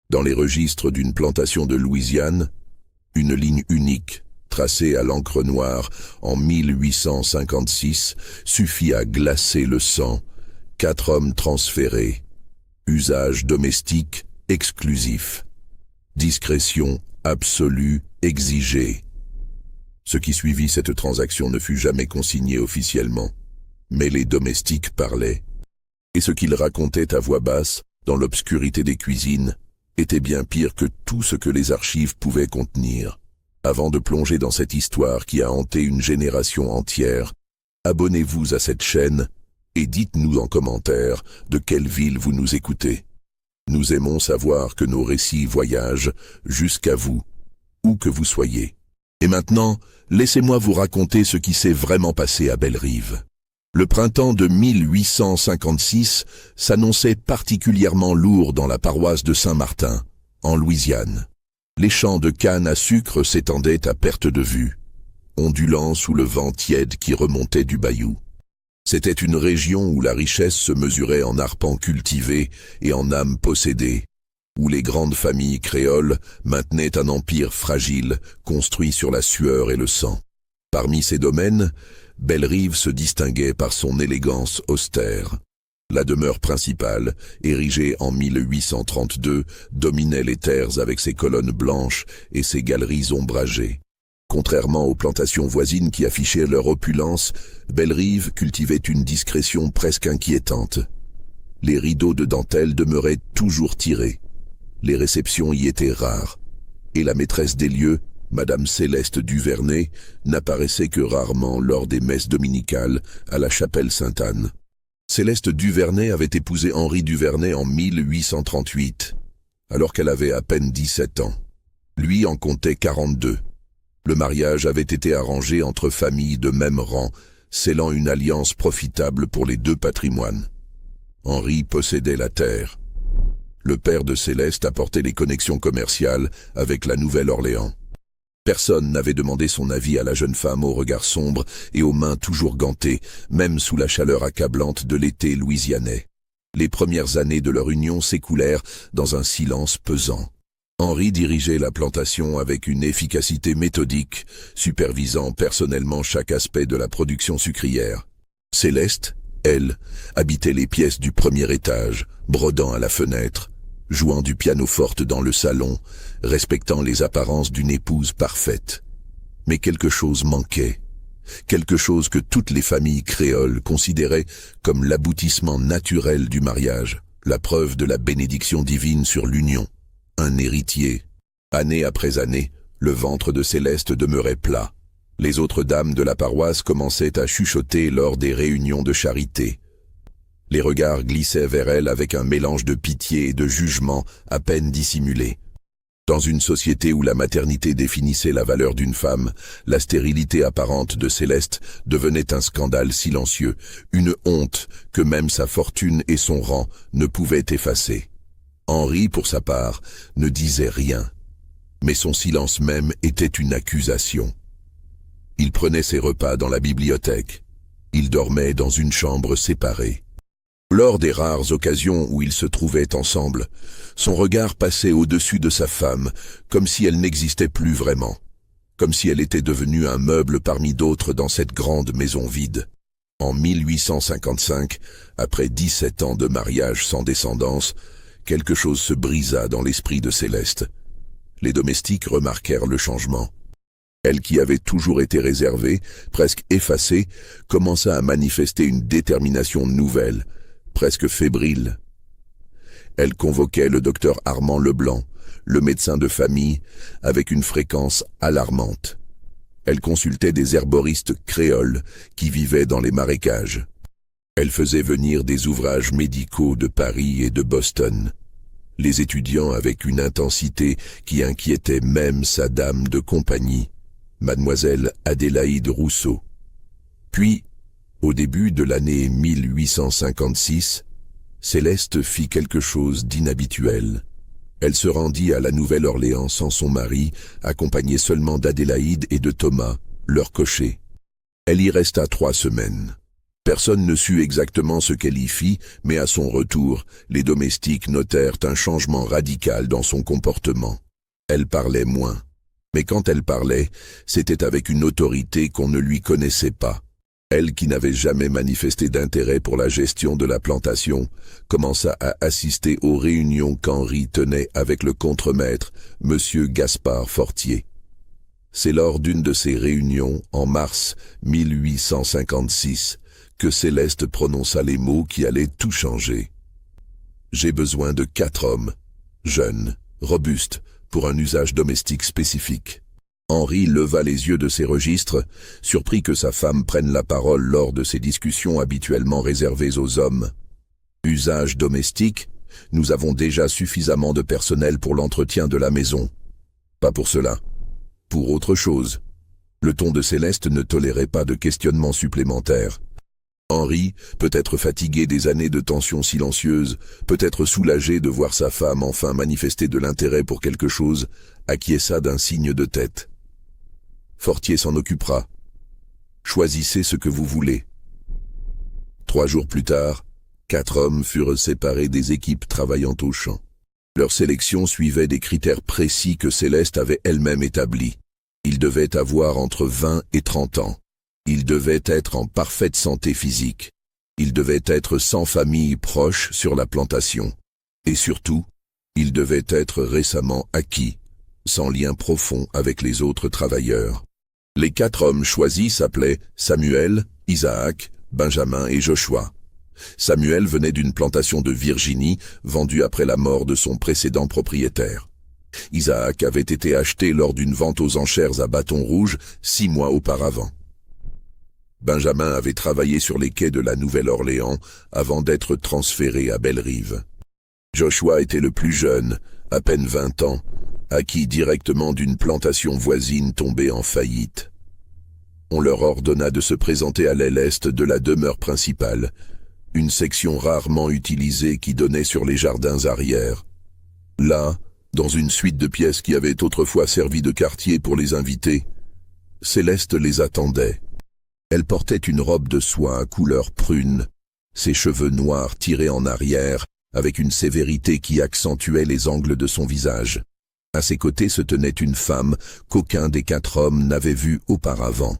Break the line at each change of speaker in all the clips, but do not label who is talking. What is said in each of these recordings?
Dans les registres d'une plantation de Louisiane, une ligne unique, tracée à l'encre noire en 1856, suffit à glacer le sang. 4 hommes transférés. Usage domestique exclusif. Discrétion absolue exigée. Ce qui suivit cette transaction ne fut jamais consigné officiellement, mais les domestiques parlaient. Et ce qu'ils racontaient à voix basse, dans l'obscurité des cuisines, était bien pire que tout ce que les archives pouvaient contenir. Avant de plonger dans cette histoire qui a hanté une génération entière, abonnez-vous à cette chaîne et dites-nous en commentaire de quelle ville vous nous écoutez. Nous aimons savoir que nos récits voyagent jusqu'à vous, où que vous soyez. Et maintenant, laissez-moi vous raconter ce qui s'est vraiment passé à Bellerive. Le printemps de 1856 s'annonçait particulièrement lourd dans la paroisse de Saint-Martin, en Louisiane. Les champs de canne à sucre s'étendaient à perte de vue, ondulant sous le vent tiède qui remontait du bayou. C'était une région où la richesse se mesurait en arpents cultivés et en âmes possédées, où les grandes familles créoles maintenaient un empire fragile, construit sur la sueur et le sang. Parmi ces domaines, Bellerive se distinguait par son élégance austère. La demeure principale, érigée en 1832, dominait les terres avec ses colonnes blanches et ses galeries ombragées. Contrairement aux plantations voisines qui affichaient leur opulence, Bellerive cultivait une discrétion presque inquiétante. Les rideaux de dentelle demeuraient toujours tirés. Les réceptions y étaient rares. Et la maîtresse des lieux, Madame Céleste Duvernay, n'apparaissait que rarement lors des messes dominicales à la chapelle Sainte-Anne. Céleste Duvernay avait épousé Henri Duvernay en 1838, alors qu'elle avait à peine 17 ans. Lui en comptait 42. Le mariage avait été arrangé entre familles de même rang, scellant une alliance profitable pour les deux patrimoines. Henri possédait la terre. Le père de Céleste apportait les connexions commerciales avec la Nouvelle-Orléans. Personne n'avait demandé son avis à la jeune femme au regard sombre et aux mains toujours gantées, même sous la chaleur accablante de l'été louisianais. Les premières années de leur union s'écoulèrent dans un silence pesant. Henri dirigeait la plantation avec une efficacité méthodique, supervisant personnellement chaque aspect de la production sucrière. Céleste, elle, habitait les pièces du premier étage, brodant à la fenêtre, jouant du pianoforte dans le salon, respectant les apparences d'une épouse parfaite. Mais quelque chose manquait, quelque chose que toutes les familles créoles considéraient comme l'aboutissement naturel du mariage, la preuve de la bénédiction divine sur l'union, un héritier. Année après année, le ventre de Céleste demeurait plat. Les autres dames de la paroisse commençaient à chuchoter lors des réunions de charité. Les regards glissaient vers elle avec un mélange de pitié et de jugement à peine dissimulé. Dans une société où la maternité définissait la valeur d'une femme, la stérilité apparente de Céleste devenait un scandale silencieux, une honte que même sa fortune et son rang ne pouvaient effacer. Henri, pour sa part, ne disait rien, mais son silence même était une accusation. Il prenait ses repas dans la bibliothèque. Il dormait dans une chambre séparée. Lors des rares occasions où ils se trouvaient ensemble, son regard passait au-dessus de sa femme, comme si elle n'existait plus vraiment, comme si elle était devenue un meuble parmi d'autres dans cette grande maison vide. En 1855, après 17 ans de mariage sans descendance, quelque chose se brisa dans l'esprit de Céleste. Les domestiques remarquèrent le changement. Elle qui avait toujours été réservée, presque effacée, commença à manifester une détermination nouvelle, presque fébrile. Elle convoquait le docteur Armand Leblanc, le médecin de famille, avec une fréquence alarmante. Elle consultait des herboristes créoles qui vivaient dans les marécages. Elle faisait venir des ouvrages médicaux de Paris et de Boston. Les étudiants avec une intensité qui inquiétait même sa dame de compagnie, mademoiselle Adélaïde Rousseau. Puis, au début de l'année 1856, Céleste fit quelque chose d'inhabituel. Elle se rendit à la Nouvelle-Orléans sans son mari, accompagnée seulement d'Adélaïde et de Thomas, leur cocher. Elle y resta 3 semaines. Personne ne sut exactement ce qu'elle y fit, mais à son retour, les domestiques notèrent un changement radical dans son comportement. Elle parlait moins. Mais quand elle parlait, c'était avec une autorité qu'on ne lui connaissait pas. Elle, qui n'avait jamais manifesté d'intérêt pour la gestion de la plantation, commença à assister aux réunions qu'Henri tenait avec le contremaître, M. Gaspard Fortier. C'est lors d'une de ces réunions, en mars 1856, que Céleste prononça les mots qui allaient tout changer. « J'ai besoin de 4 hommes, jeunes, robustes, pour un usage domestique spécifique. » Henri leva les yeux de ses registres, surpris que sa femme prenne la parole lors de ces discussions habituellement réservées aux hommes. « Usage domestique, nous avons déjà suffisamment de personnel pour l'entretien de la maison. Pas pour cela. Pour autre chose. » Le ton de Céleste ne tolérait pas de questionnements supplémentaires. Henri, peut-être fatigué des années de tension silencieuse, peut-être soulagé de voir sa femme enfin manifester de l'intérêt pour quelque chose, acquiesça d'un signe de tête. Fortier s'en occupera. Choisissez ce que vous voulez. 3 jours plus tard, 4 hommes furent séparés des équipes travaillant au champ. Leur sélection suivait des critères précis que Céleste avait elle-même établis. Ils devaient avoir entre 20 et 30 ans. Ils devaient être en parfaite santé physique. Ils devaient être sans famille proche sur la plantation. Et surtout, ils devaient être récemment acquis, sans lien profond avec les autres travailleurs. Les 4 hommes choisis s'appelaient Samuel, Isaac, Benjamin et Joshua. Samuel venait d'une plantation de Virginie, vendue après la mort de son précédent propriétaire. Isaac avait été acheté lors d'une vente aux enchères à Bâton Rouge 6 mois auparavant. Benjamin avait travaillé sur les quais de la Nouvelle-Orléans avant d'être transféré à Belle-Rive. Joshua était le plus jeune, à peine 20 ans, acquis directement d'une plantation voisine tombée en faillite. On leur ordonna de se présenter à l'aile est de la demeure principale, une section rarement utilisée qui donnait sur les jardins arrière. Là, dans une suite de pièces qui avaient autrefois servi de quartier pour les invités, Céleste les attendait. Elle portait une robe de soie à couleur prune, ses cheveux noirs tirés en arrière, avec une sévérité qui accentuait les angles de son visage. À ses côtés se tenait une femme qu'aucun des 4 hommes n'avait vue auparavant.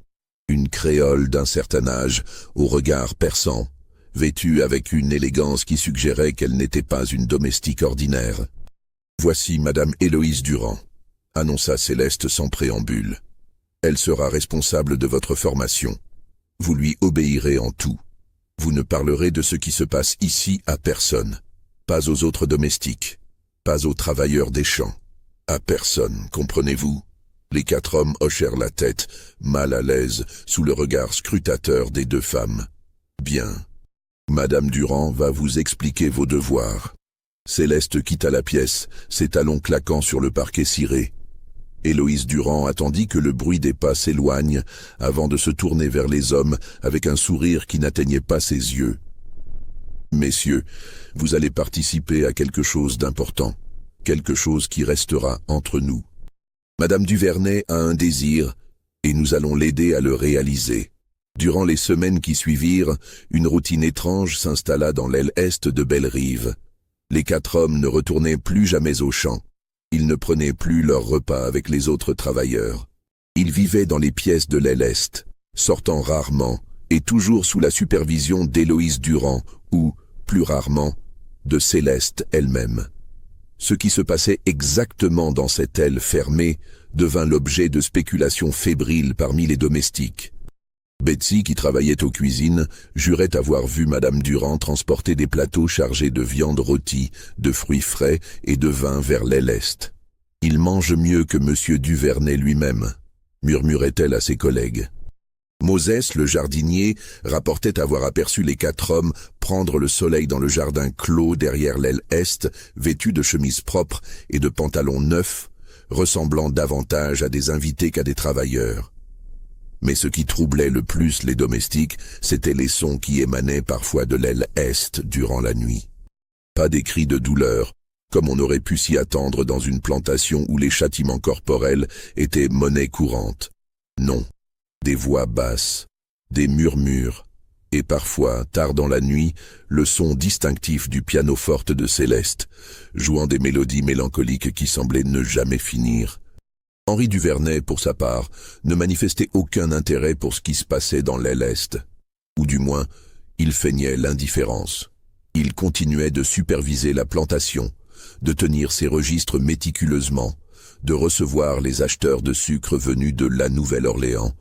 Une créole d'un certain âge, au regard perçant, vêtue avec une élégance qui suggérait qu'elle n'était pas une domestique ordinaire. « Voici Madame Héloïse Durand », annonça Céleste sans préambule. « Elle sera responsable de votre formation. Vous lui obéirez en tout. Vous ne parlerez de ce qui se passe ici à personne. Pas aux autres domestiques, pas aux travailleurs des champs. À personne, comprenez-vous » Les 4 hommes hochèrent la tête, mal à l'aise, sous le regard scrutateur des 2 femmes. « Bien. Madame Durand va vous expliquer vos devoirs. » Céleste quitta la pièce, ses talons claquant sur le parquet ciré. Héloïse Durand attendit que le bruit des pas s'éloigne avant de se tourner vers les hommes avec un sourire qui n'atteignait pas ses yeux. « Messieurs, vous allez participer à quelque chose d'important, quelque chose qui restera entre nous. Madame Duvernay a un désir, et nous allons l'aider à le réaliser. » Durant les semaines qui suivirent, une routine étrange s'installa dans l'aile est de Belle-Rive. Les 4 hommes ne retournaient plus jamais au champ. Ils ne prenaient plus leur repas avec les autres travailleurs. Ils vivaient dans les pièces de l'aile est, sortant rarement, et toujours sous la supervision d'Héloïse Durand, ou, plus rarement, de Céleste elle-même. Ce qui se passait exactement dans cette aile fermée devint l'objet de spéculations fébriles parmi les domestiques. Betsy, qui travaillait aux cuisines, jurait avoir vu Madame Durand transporter des plateaux chargés de viande rôtie, de fruits frais et de vin vers l'aile est. « Il mange mieux que Monsieur Duvernay lui-même », murmurait-elle à ses collègues. Moses, le jardinier, rapportait avoir aperçu les 4 hommes prendre le soleil dans le jardin clos derrière l'aile est, vêtus de chemises propres et de pantalons neufs, ressemblant davantage à des invités qu'à des travailleurs. Mais ce qui troublait le plus les domestiques, c'étaient les sons qui émanaient parfois de l'aile est durant la nuit. Pas des cris de douleur, comme on aurait pu s'y attendre dans une plantation où les châtiments corporels étaient monnaie courante. Non, des voix basses, des murmures, Et parfois, tard dans la nuit, le son distinctif du pianoforte de Céleste, jouant des mélodies mélancoliques qui semblaient ne jamais finir. Henri Duvernay, pour sa part, ne manifestait aucun intérêt pour ce qui se passait dans l'aile est. Ou du moins, il feignait l'indifférence. Il continuait de superviser la plantation, de tenir ses registres méticuleusement, de recevoir les acheteurs de sucre venus de la Nouvelle-Orléans.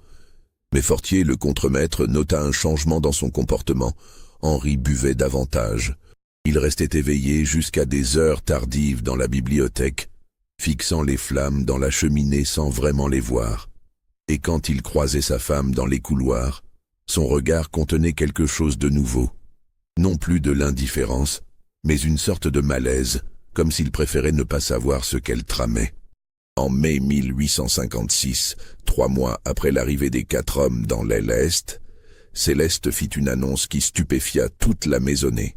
Mais Fortier, le contremaître, nota un changement dans son comportement. Henri buvait davantage. Il restait éveillé jusqu'à des heures tardives dans la bibliothèque, fixant les flammes dans la cheminée sans vraiment les voir. Et quand il croisait sa femme dans les couloirs, son regard contenait quelque chose de nouveau. Non plus de l'indifférence, mais une sorte de malaise, comme s'il préférait ne pas savoir ce qu'elle tramait. En mai 1856, 3 mois après l'arrivée des 4 hommes dans l'aile est, Céleste fit une annonce qui stupéfia toute la maisonnée.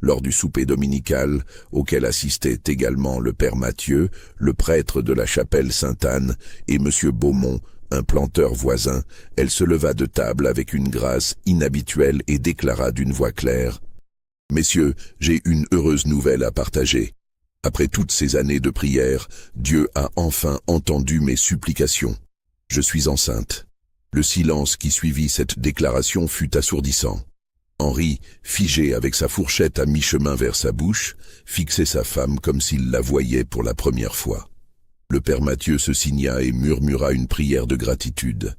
Lors du souper dominical, auquel assistaient également le père Mathieu, le prêtre de la chapelle Sainte-Anne, et M. Beaumont, un planteur voisin, elle se leva de table avec une grâce inhabituelle et déclara d'une voix claire : « Messieurs, j'ai une heureuse nouvelle à partager. Après toutes ces années de prière, Dieu a enfin entendu mes supplications. Je suis enceinte. » Le silence qui suivit cette déclaration fut assourdissant. Henri, figé avec sa fourchette à mi-chemin vers sa bouche, fixait sa femme comme s'il la voyait pour la première fois. Le père Mathieu se signa et murmura une prière de gratitude.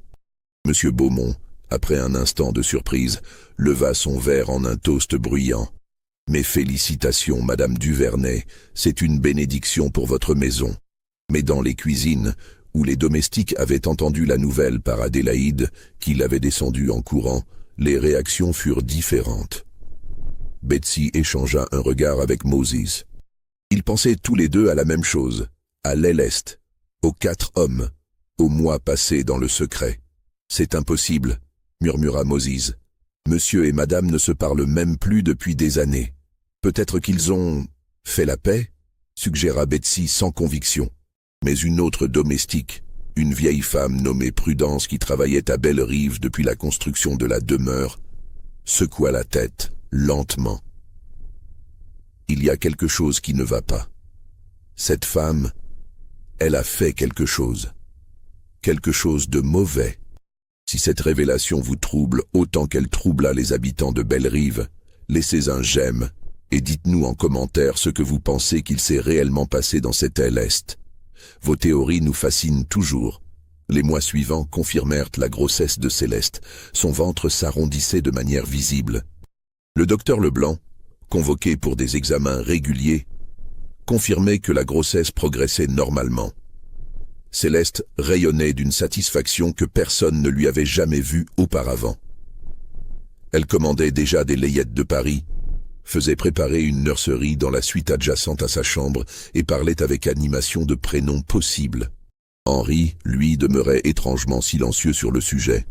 Monsieur Beaumont, après un instant de surprise, leva son verre en un toast bruyant. « Mes félicitations, Madame Duvernay, c'est une bénédiction pour votre maison. » Mais dans les cuisines, où les domestiques avaient entendu la nouvelle par Adélaïde, qui l'avait descendue en courant, les réactions furent différentes. Betsy échangea un regard avec Moses. Ils pensaient tous les deux à la même chose, à l'aile est, aux 4 hommes, aux mois passés dans le secret. « C'est impossible, » murmura Moses. « Monsieur et Madame ne se parlent même plus depuis des années. Peut-être qu'ils ont fait la paix ?» suggéra Betsy sans conviction. Mais une autre domestique, une vieille femme nommée Prudence qui travaillait à Belle-Rive depuis la construction de la demeure, secoua la tête, lentement. Il y a quelque chose qui ne va pas. Cette femme, elle a fait quelque chose de mauvais. Si cette révélation vous trouble autant qu'elle troubla les habitants de Belle-Rive, laissez un j'aime et dites-nous en commentaire ce que vous pensez qu'il s'est réellement passé dans cette aile est. Vos théories nous fascinent toujours. Les mois suivants confirmèrent la grossesse de Céleste. Son ventre s'arrondissait de manière visible. Le docteur Leblanc, convoqué pour des examens réguliers, confirmait que la grossesse progressait normalement. Céleste rayonnait d'une satisfaction que personne ne lui avait jamais vue auparavant. Elle commandait déjà des layettes de Paris, faisait préparer une nurserie dans la suite adjacente à sa chambre et parlait avec animation de prénoms possibles. Henri, lui, demeurait étrangement silencieux sur le sujet.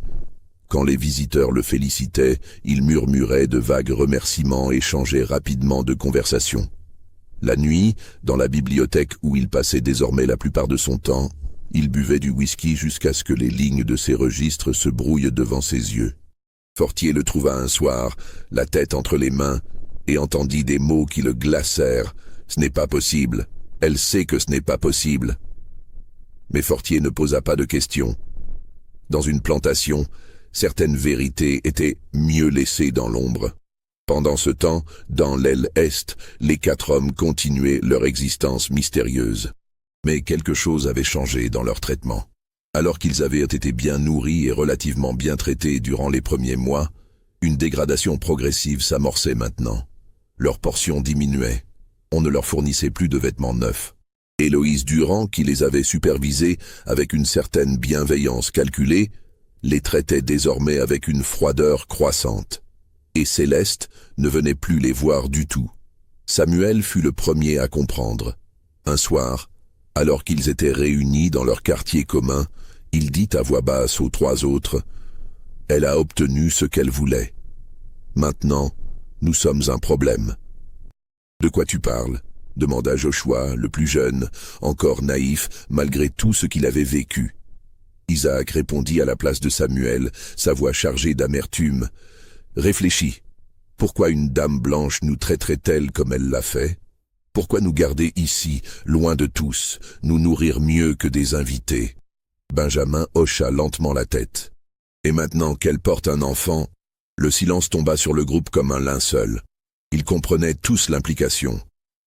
Quand les visiteurs le félicitaient, il murmurait de vagues remerciements et changeait rapidement de conversation. La nuit, dans la bibliothèque où il passait désormais la plupart de son temps, il buvait du whisky jusqu'à ce que les lignes de ses registres se brouillent devant ses yeux. Fortier le trouva un soir, la tête entre les mains, et entendit des mots qui le glacèrent. « Ce n'est pas possible. Elle sait que ce n'est pas possible. » Mais Fortier ne posa pas de questions. Dans une plantation, certaines vérités étaient mieux laissées dans l'ombre. Pendant ce temps, dans l'aile est, les 4 hommes continuaient leur existence mystérieuse. Mais quelque chose avait changé dans leur traitement. Alors qu'ils avaient été bien nourris et relativement bien traités durant les premiers mois, une dégradation progressive s'amorçait maintenant. Leur portion diminuait. On ne leur fournissait plus de vêtements neufs. Héloïse Durand, qui les avait supervisés avec une certaine bienveillance calculée, les traitait désormais avec une froideur croissante. Et Céleste ne venait plus les voir du tout. Samuel fut le premier à comprendre. Un soir, alors qu'ils étaient réunis dans leur quartier commun, il dit à voix basse aux 3 autres « Elle a obtenu ce qu'elle voulait. Maintenant, nous sommes un problème. » « De quoi tu parles ?» demanda Joshua, le plus jeune, encore naïf malgré tout ce qu'il avait vécu. Isaac répondit à la place de Samuel, sa voix chargée d'amertume. Réfléchis. Pourquoi une dame blanche nous traiterait-elle comme elle l'a fait? Pourquoi nous garder ici, loin de tous, nous nourrir mieux que des invités? Benjamin hocha lentement la tête. Et maintenant qu'elle porte un enfant, le silence tomba sur le groupe comme un linceul. Ils comprenaient tous l'implication.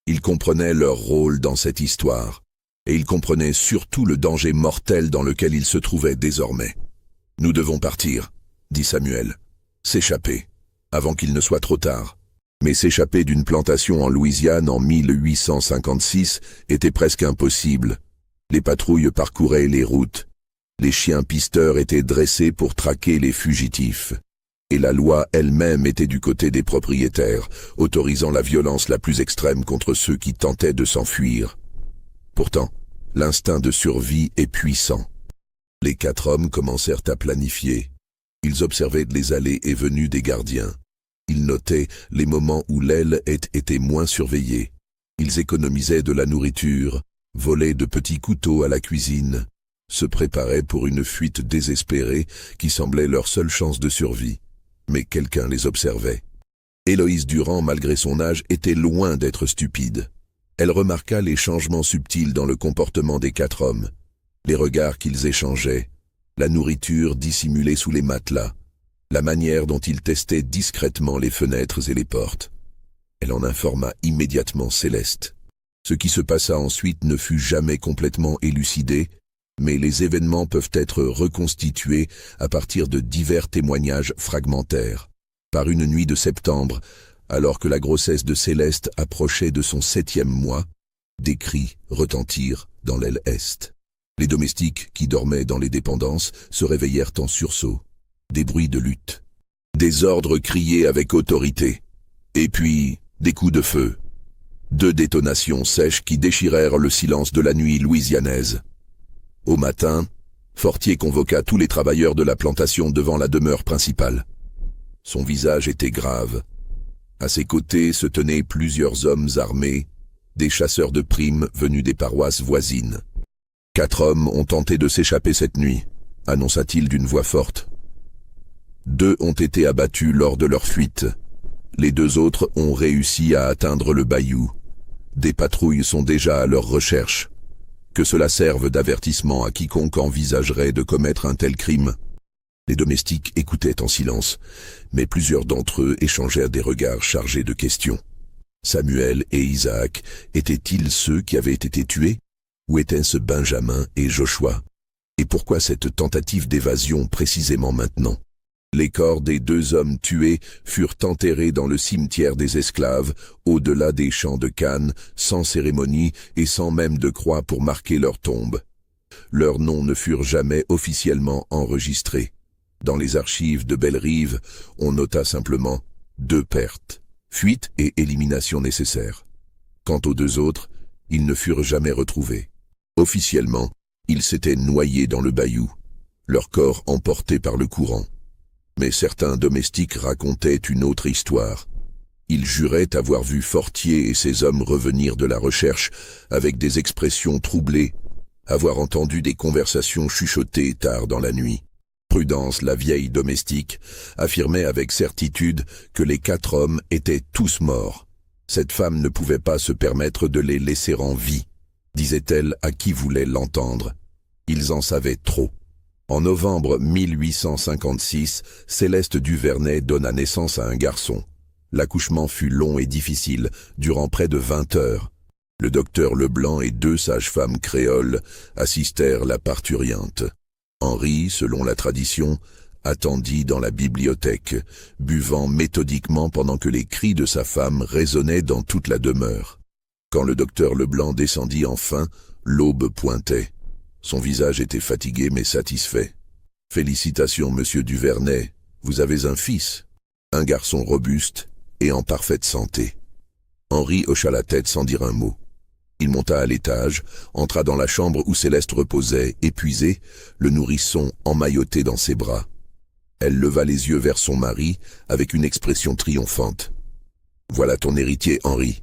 Ils comprenaient leur rôle dans cette histoire. Et ils comprenaient surtout le danger mortel dans lequel ils se trouvaient désormais. « Nous devons partir », dit Samuel. « S'échapper, avant qu'il ne soit trop tard. » Mais s'échapper d'une plantation en Louisiane en 1856 était presque impossible. Les patrouilles parcouraient les routes. Les chiens pisteurs étaient dressés pour traquer les fugitifs. Et la loi elle-même était du côté des propriétaires, autorisant la violence la plus extrême contre ceux qui tentaient de s'enfuir. Pourtant, l'instinct de survie est puissant. Les 4 hommes commencèrent à planifier. Ils observaient les allées et venues des gardiens. Ils notaient les moments où l'aile était moins surveillée. Ils économisaient de la nourriture, volaient de petits couteaux à la cuisine, se préparaient pour une fuite désespérée qui semblait leur seule chance de survie. Mais quelqu'un les observait. Héloïse Durand, malgré son âge, était loin d'être stupide. Elle remarqua les changements subtils dans le comportement des 4 hommes, les regards qu'ils échangeaient, la nourriture dissimulée sous les matelas, la manière dont ils testaient discrètement les fenêtres et les portes. Elle en informa immédiatement Céleste. Ce qui se passa ensuite ne fut jamais complètement élucidé, mais les événements peuvent être reconstitués à partir de divers témoignages fragmentaires. Par une nuit de septembre, alors que la grossesse de Céleste approchait de son 7e mois, des cris retentirent dans l'aile est. Les domestiques qui dormaient dans les dépendances se réveillèrent en sursaut. Des bruits de lutte. Des ordres criés avec autorité. Et puis, des coups de feu. 2 détonations sèches qui déchirèrent le silence de la nuit louisianaise. Au matin, Fortier convoqua tous les travailleurs de la plantation devant la demeure principale. Son visage était grave. À ses côtés se tenaient plusieurs hommes armés, des chasseurs de primes venus des paroisses voisines. 4 hommes ont tenté de s'échapper cette nuit, annonça-t-il d'une voix forte. 2 ont été abattus lors de leur fuite. Les 2 autres ont réussi à atteindre le bayou. Des patrouilles sont déjà à leur recherche. Que cela serve d'avertissement à quiconque envisagerait de commettre un tel crime. Les domestiques écoutaient en silence, mais plusieurs d'entre eux échangèrent des regards chargés de questions. Samuel et Isaac étaient-ils ceux qui avaient été tués? Ou étaient-ce Benjamin et Joshua? Et pourquoi cette tentative d'évasion précisément maintenant? Les corps des 2 hommes tués furent enterrés dans le cimetière des esclaves, au-delà des champs de canne, sans cérémonie et sans même de croix pour marquer leur tombe. Leurs noms ne furent jamais officiellement enregistrés. Dans les archives de Belle-Rive, on nota simplement 2 pertes, fuite et élimination nécessaires. Quant aux 2 autres, ils ne furent jamais retrouvés. Officiellement, ils s'étaient noyés dans le bayou, leur corps emporté par le courant. Mais certains domestiques racontaient une autre histoire. Ils juraient avoir vu Fortier et ses hommes revenir de la recherche avec des expressions troublées, avoir entendu des conversations chuchotées tard dans la nuit. Prudence, la vieille domestique, affirmait avec certitude que les 4 hommes étaient tous morts. Cette femme ne pouvait pas se permettre de les laisser en vie, disait-elle à qui voulait l'entendre. Ils en savaient trop. En novembre 1856, Céleste Duvernay donna naissance à un garçon. L'accouchement fut long et difficile, durant près de 20 heures. Le docteur Leblanc et 2 sages-femmes créoles assistèrent la parturiente. Henri, selon la tradition, attendit dans la bibliothèque, buvant méthodiquement pendant que les cris de sa femme résonnaient dans toute la demeure. Quand le docteur Leblanc descendit enfin, l'aube pointait. Son visage était fatigué mais satisfait. « Félicitations, monsieur Duvernay, vous avez un fils, un garçon robuste et en parfaite santé. » Henri hocha la tête sans dire un mot. Il monta à l'étage, entra dans la chambre où Céleste reposait, épuisée, le nourrisson emmailloté dans ses bras. Elle leva les yeux vers son mari avec une expression triomphante. « Voilà ton héritier, Henri. »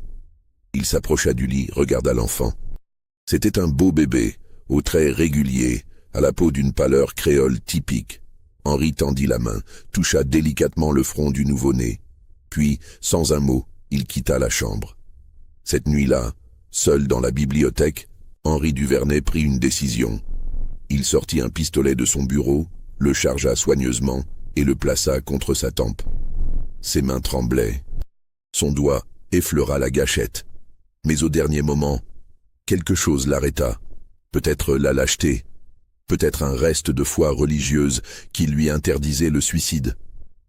Il s'approcha du lit, regarda l'enfant. C'était un beau bébé, aux traits réguliers, à la peau d'une pâleur créole typique. Henri tendit la main, toucha délicatement le front du nouveau-né. Puis, sans un mot, il quitta la chambre. Cette nuit-là, seul dans la bibliothèque, Henri Duvernay prit une décision. Il sortit un pistolet de son bureau, le chargea soigneusement et le plaça contre sa tempe. Ses mains tremblaient. Son doigt effleura la gâchette. Mais au dernier moment, quelque chose l'arrêta. Peut-être la lâcheté, peut-être un reste de foi religieuse qui lui interdisait le suicide,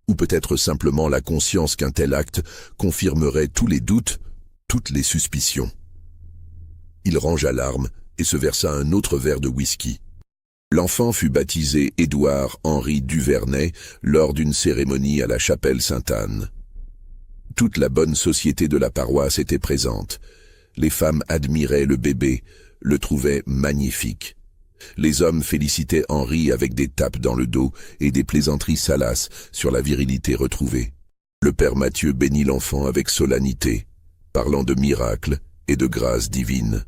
ou peut-être simplement la conscience qu'un tel acte confirmerait tous les doutes, toutes les suspicions. Il rangea l'arme et se versa un autre verre de whisky. L'enfant fut baptisé Édouard Henri Duvernay lors d'une cérémonie à la chapelle Sainte-Anne. Toute la bonne société de la paroisse était présente. Les femmes admiraient le bébé, le trouvaient magnifique. Les hommes félicitaient Henri avec des tapes dans le dos et des plaisanteries salaces sur la virilité retrouvée. Le père Mathieu bénit l'enfant avec solennité, parlant de miracles et de grâce divine.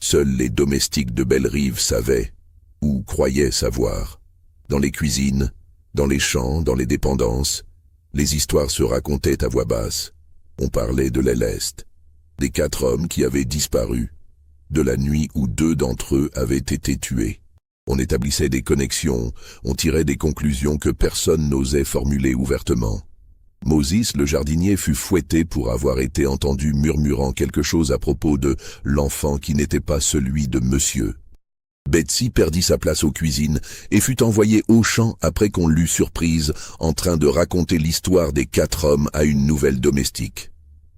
Seuls les domestiques de Bellerive savaient, ou croyaient savoir. Dans les cuisines, dans les champs, dans les dépendances, les histoires se racontaient à voix basse. On parlait de l'Éleste, des 4 hommes qui avaient disparu, de la nuit où 2 d'entre eux avaient été tués. On établissait des connexions, on tirait des conclusions que personne n'osait formuler ouvertement. Moses, le jardinier, fut fouetté pour avoir été entendu murmurant quelque chose à propos de l'enfant qui n'était pas celui de monsieur. Betsy perdit sa place aux cuisines et fut envoyée au champ après qu'on l'eût surprise en train de raconter l'histoire des 4 hommes à une nouvelle domestique.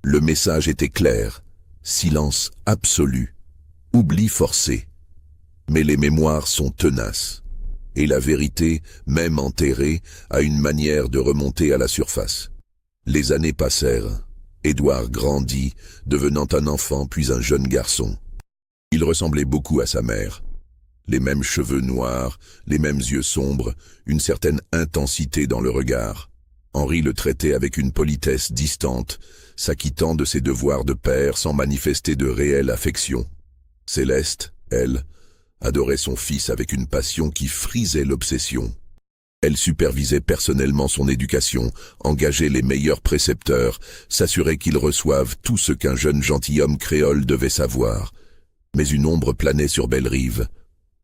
Le message était clair, silence absolu, oubli forcé. Mais les mémoires sont tenaces, et la vérité, même enterrée, a une manière de remonter à la surface. Les années passèrent, Édouard grandit, devenant un enfant puis un jeune garçon. Il ressemblait beaucoup à sa mère. Les mêmes cheveux noirs, les mêmes yeux sombres, une certaine intensité dans le regard. Henri le traitait avec une politesse distante, s'acquittant de ses devoirs de père sans manifester de réelle affection. Céleste, elle, adorait son fils avec une passion qui frisait l'obsession. Elle supervisait personnellement son éducation, engageait les meilleurs précepteurs, s'assurait qu'il reçoive tout ce qu'un jeune gentilhomme créole devait savoir. Mais une ombre planait sur Bellerive.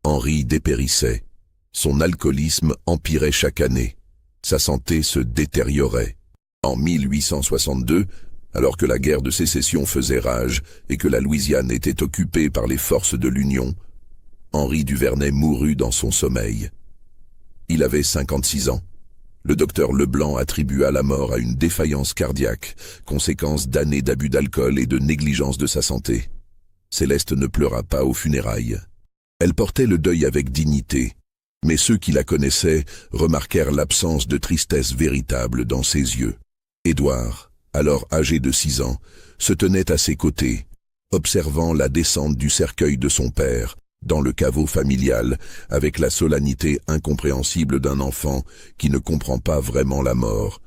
Henri dépérissait. Son alcoolisme empirait chaque année. Sa santé se détériorait. En 1862, alors que la guerre de sécession faisait rage et que la Louisiane était occupée par les forces de l'Union, Henri Duvernay mourut dans son sommeil. Il avait 56 ans. Le docteur Leblanc attribua la mort à une défaillance cardiaque, conséquence d'années d'abus d'alcool et de négligence de sa santé. Céleste ne pleura pas aux funérailles. Elle portait le deuil avec dignité, mais ceux qui la connaissaient remarquèrent l'absence de tristesse véritable dans ses yeux. Édouard, alors âgé de 6 ans, se tenait à ses côtés, observant la descente du cercueil de son père, dans le caveau familial, avec la solennité incompréhensible d'un enfant qui ne comprend pas vraiment la mort.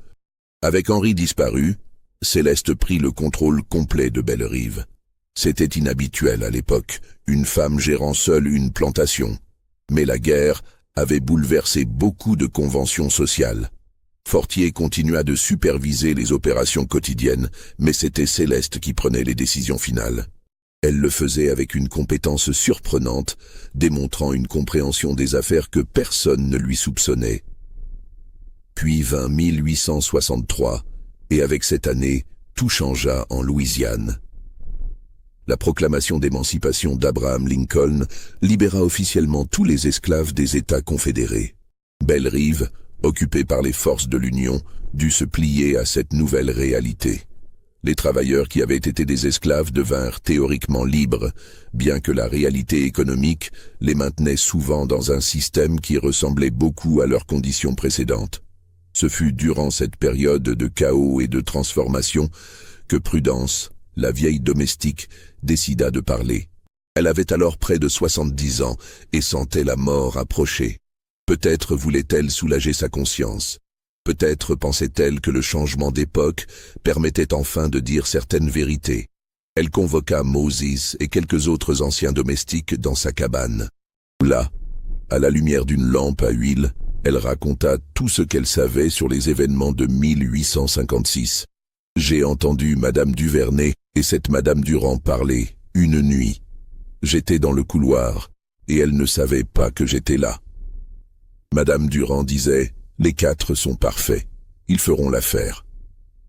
Avec Henri disparu, Céleste prit le contrôle complet de Bellerive. C'était inhabituel à l'époque, une femme gérant seule une plantation. Mais la guerre avait bouleversé beaucoup de conventions sociales. Fortier continua de superviser les opérations quotidiennes, mais c'était Céleste qui prenait les décisions finales. Elle le faisait avec une compétence surprenante, démontrant une compréhension des affaires que personne ne lui soupçonnait. Puis vint 1863, et avec cette année, tout changea en Louisiane. La proclamation d'émancipation d'Abraham Lincoln libéra officiellement tous les esclaves des États confédérés. Bellerive, occupée par les forces de l'Union, dut se plier à cette nouvelle réalité. Les travailleurs qui avaient été des esclaves devinrent théoriquement libres, bien que la réalité économique les maintenait souvent dans un système qui ressemblait beaucoup à leurs conditions précédentes. Ce fut durant cette période de chaos et de transformation que Prudence, la vieille domestique, décida de parler. Elle avait alors près de 70 ans et sentait la mort approcher. Peut-être voulait-elle soulager sa conscience. Peut-être pensait-elle que le changement d'époque permettait enfin de dire certaines vérités. Elle convoqua Moses et quelques autres anciens domestiques dans sa cabane. Là, à la lumière d'une lampe à huile, Elle raconta tout ce qu'elle savait sur les événements de 1856. J'ai entendu Madame Duvernay et cette Madame Durand parler une nuit. J'étais dans le couloir et elle ne savait pas que j'étais là. Madame Durand disait « Les 4 sont parfaits, ils feront l'affaire ».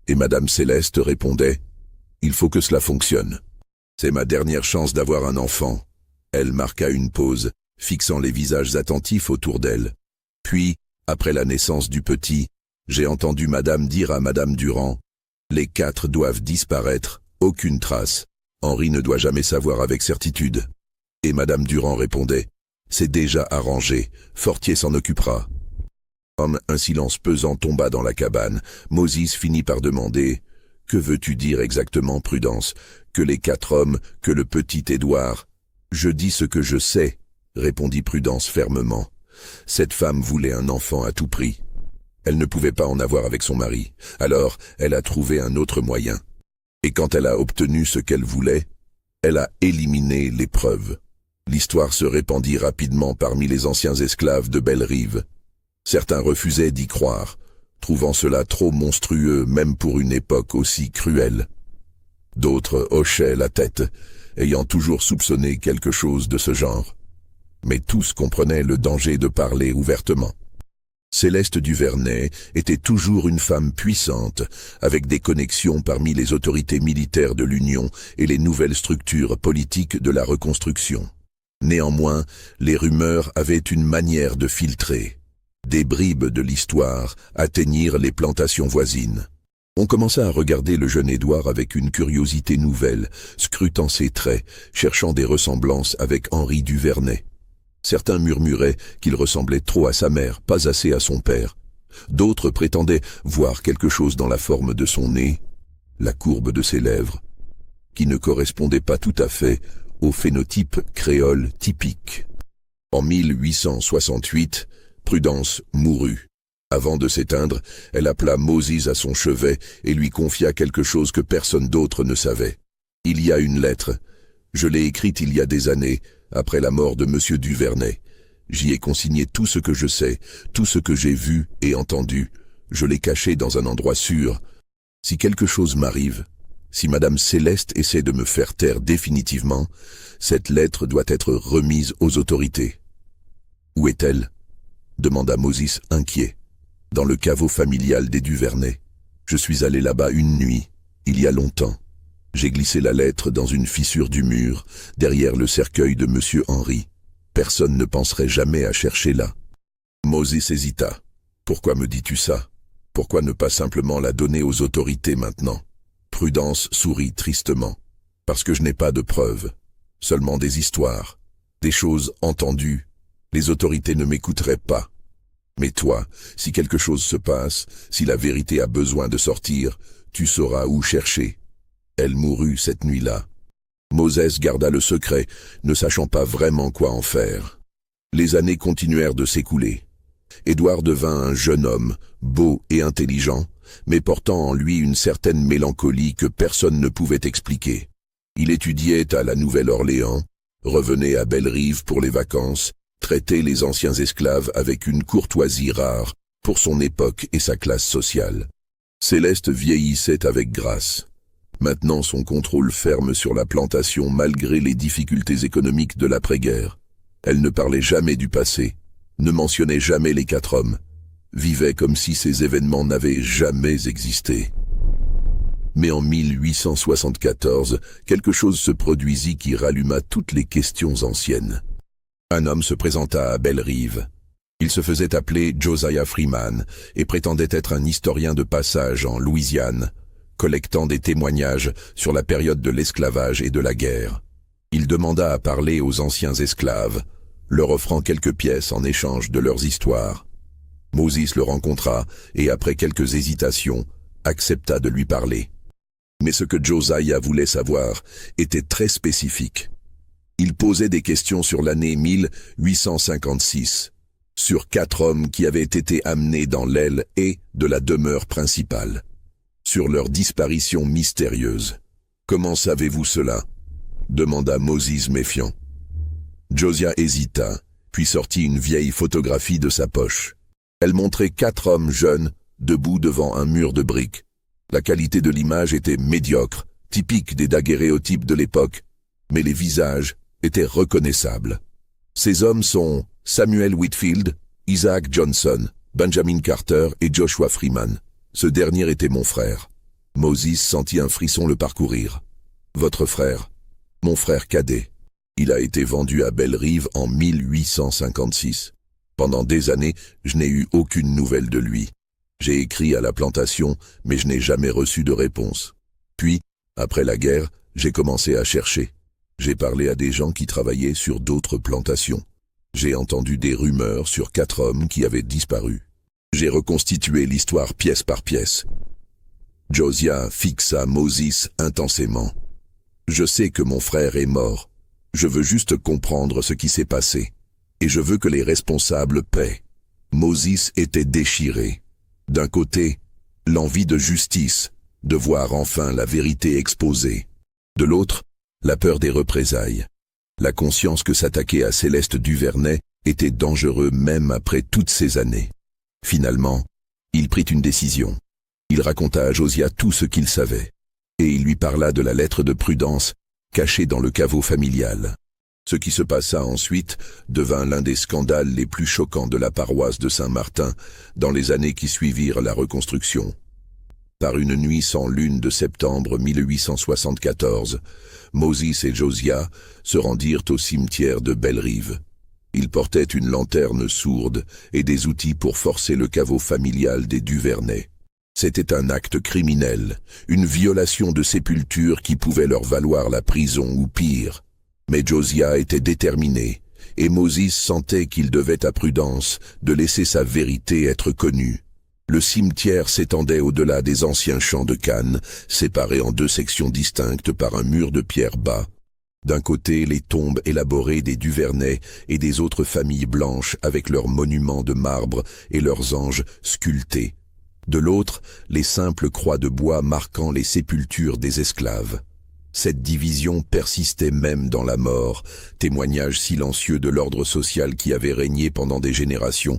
Et Madame Céleste répondait « Il faut que cela fonctionne. C'est ma dernière chance d'avoir un enfant ». Elle marqua une pause, fixant les visages attentifs autour d'elle. Puis, après la naissance du petit, j'ai entendu Madame dire à Madame Durand « Les 4 doivent disparaître, aucune trace. Henri ne doit jamais savoir avec certitude. » Et Madame Durand répondait « C'est déjà arrangé, Fortier s'en occupera. » Un silence pesant tomba dans la cabane. Moses finit par demander « Que veux-tu dire exactement, Prudence? Que les 4 hommes, que le petit Édouard ?»« Je dis ce que je sais, » répondit Prudence fermement. Cette femme voulait un enfant à tout prix. Elle ne pouvait pas en avoir avec son mari. Alors, elle a trouvé un autre moyen. Et quand elle a obtenu ce qu'elle voulait, elle a éliminé les preuves. L'histoire se répandit rapidement parmi les anciens esclaves de Bellerive. Certains refusaient d'y croire, trouvant cela trop monstrueux même pour une époque aussi cruelle. D'autres hochaient la tête, ayant toujours soupçonné quelque chose de ce genre. Mais tous comprenaient le danger de parler ouvertement. Céleste Duvernay était toujours une femme puissante, avec des connexions parmi les autorités militaires de l'Union et les nouvelles structures politiques de la reconstruction. Néanmoins, les rumeurs avaient une manière de filtrer. Des bribes de l'histoire atteignirent les plantations voisines. On commença à regarder le jeune Édouard avec une curiosité nouvelle, scrutant ses traits, cherchant des ressemblances avec Henri Duvernay. Certains murmuraient qu'il ressemblait trop à sa mère, pas assez à son père. D'autres prétendaient voir quelque chose dans la forme de son nez, la courbe de ses lèvres, qui ne correspondait pas tout à fait au phénotype créole typique. En 1868, Prudence mourut. Avant de s'éteindre, elle appela Moses à son chevet et lui confia quelque chose que personne d'autre ne savait. Il y a une lettre. Je l'ai écrite il y a des années, après la mort de Monsieur Duvernay. J'y ai consigné tout ce que je sais, tout ce que j'ai vu et entendu. Je l'ai caché dans un endroit sûr. Si quelque chose m'arrive, si Madame Céleste essaie de me faire taire définitivement, cette lettre doit être remise aux autorités. Où est-elle ? Demanda Moses inquiet. Dans le caveau familial des Duvernay. Je suis allé là-bas une nuit, il y a longtemps. J'ai glissé la lettre dans une fissure du mur, derrière le cercueil de Monsieur Henri. Personne ne penserait jamais à chercher là. Moses hésita. Pourquoi me dis-tu ça? Pourquoi ne pas simplement la donner aux autorités maintenant? Prudence sourit tristement. Parce que je n'ai pas de preuves. Seulement des histoires. Des choses entendues. Les autorités ne m'écouteraient pas. Mais toi, si quelque chose se passe, si la vérité a besoin de sortir, tu sauras où chercher. Elle mourut cette nuit-là. Moses garda le secret, ne sachant pas vraiment quoi en faire. Les années continuèrent de s'écouler. Édouard devint un jeune homme, beau et intelligent, mais portant en lui une certaine mélancolie que personne ne pouvait expliquer. Il étudiait à la Nouvelle-Orléans, revenait à Bellerive pour les vacances, traitait les anciens esclaves avec une courtoisie rare pour son époque et sa classe sociale. Céleste vieillissait avec grâce. Maintenant son contrôle ferme sur la plantation malgré les difficultés économiques de l'après-guerre. Elle ne parlait jamais du passé, ne mentionnait jamais les 4 hommes, vivait comme si ces événements n'avaient jamais existé. Mais en 1874, quelque chose se produisit qui ralluma toutes les questions anciennes. Un homme se présenta à Bellerive. Il se faisait appeler Josiah Freeman et prétendait être un historien de passage en Louisiane, collectant des témoignages sur la période de l'esclavage et de la guerre. Il demanda à parler aux anciens esclaves, leur offrant quelques pièces en échange de leurs histoires. Moses le rencontra et, après quelques hésitations, accepta de lui parler. Mais ce que Josiah voulait savoir était très spécifique. Il posait des questions sur l'année 1856, sur 4 hommes qui avaient été amenés dans l'aile et de la demeure principale, sur leur disparition mystérieuse. « Comment savez-vous cela ?» demanda Moses méfiant. Josiah hésita, puis sortit une vieille photographie de sa poche. Elle montrait 4 hommes jeunes, debout devant un mur de briques. La qualité de l'image était médiocre, typique des daguerréotypes de l'époque, mais les visages étaient reconnaissables. Ces hommes sont Samuel Whitfield, Isaac Johnson, Benjamin Carter et Joshua Freeman. Ce dernier était mon frère. Moses sentit un frisson le parcourir. Votre frère, mon frère cadet. Il a été vendu à Belle-Rive en 1856. Pendant des années, je n'ai eu aucune nouvelle de lui. J'ai écrit à la plantation, mais je n'ai jamais reçu de réponse. Puis, après la guerre, j'ai commencé à chercher. J'ai parlé à des gens qui travaillaient sur d'autres plantations. J'ai entendu des rumeurs sur 4 hommes qui avaient disparu. J'ai reconstitué l'histoire pièce par pièce. Josiah fixa Moses intensément. Je sais que mon frère est mort. Je veux juste comprendre ce qui s'est passé. Et je veux que les responsables paient. Moses était déchiré. D'un côté, l'envie de justice, de voir enfin la vérité exposée. De l'autre, la peur des représailles. La conscience que s'attaquer à Céleste Duvernay était dangereux même après toutes ces années. Finalement, il prit une décision. Il raconta à Josiah tout ce qu'il savait. Et il lui parla de la lettre de Prudence cachée dans le caveau familial. Ce qui se passa ensuite devint l'un des scandales les plus choquants de la paroisse de Saint-Martin dans les années qui suivirent la reconstruction. Par une nuit sans lune de septembre 1874, Moses et Josiah se rendirent au cimetière de Belle-Rive. Ils portaient une lanterne sourde et des outils pour forcer le caveau familial des Duvernay. C'était un acte criminel, une violation de sépulture qui pouvait leur valoir la prison ou pire. Mais Josiah était déterminé, et Moses sentait qu'il devait à Prudence de laisser sa vérité être connue. Le cimetière s'étendait au-delà des anciens champs de canne, séparés en 2 sections distinctes par un mur de pierre bas. D'un côté, les tombes élaborées des Duvernay et des autres familles blanches avec leurs monuments de marbre et leurs anges sculptés. De l'autre, les simples croix de bois marquant les sépultures des esclaves. Cette division persistait même dans la mort, témoignage silencieux de l'ordre social qui avait régné pendant des générations.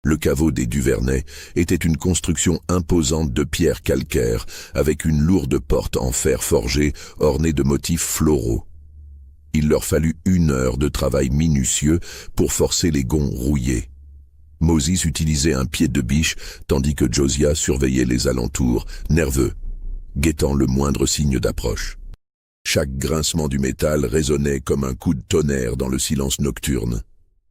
Le caveau des Duvernay était une construction imposante de pierre calcaire, avec une lourde porte en fer forgé ornée de motifs floraux. Il leur fallut 1 heure de travail minutieux pour forcer les gonds rouillés. Moses utilisait un pied de biche, tandis que Josiah surveillait les alentours, nerveux, guettant le moindre signe d'approche. Chaque grincement du métal résonnait comme un coup de tonnerre dans le silence nocturne.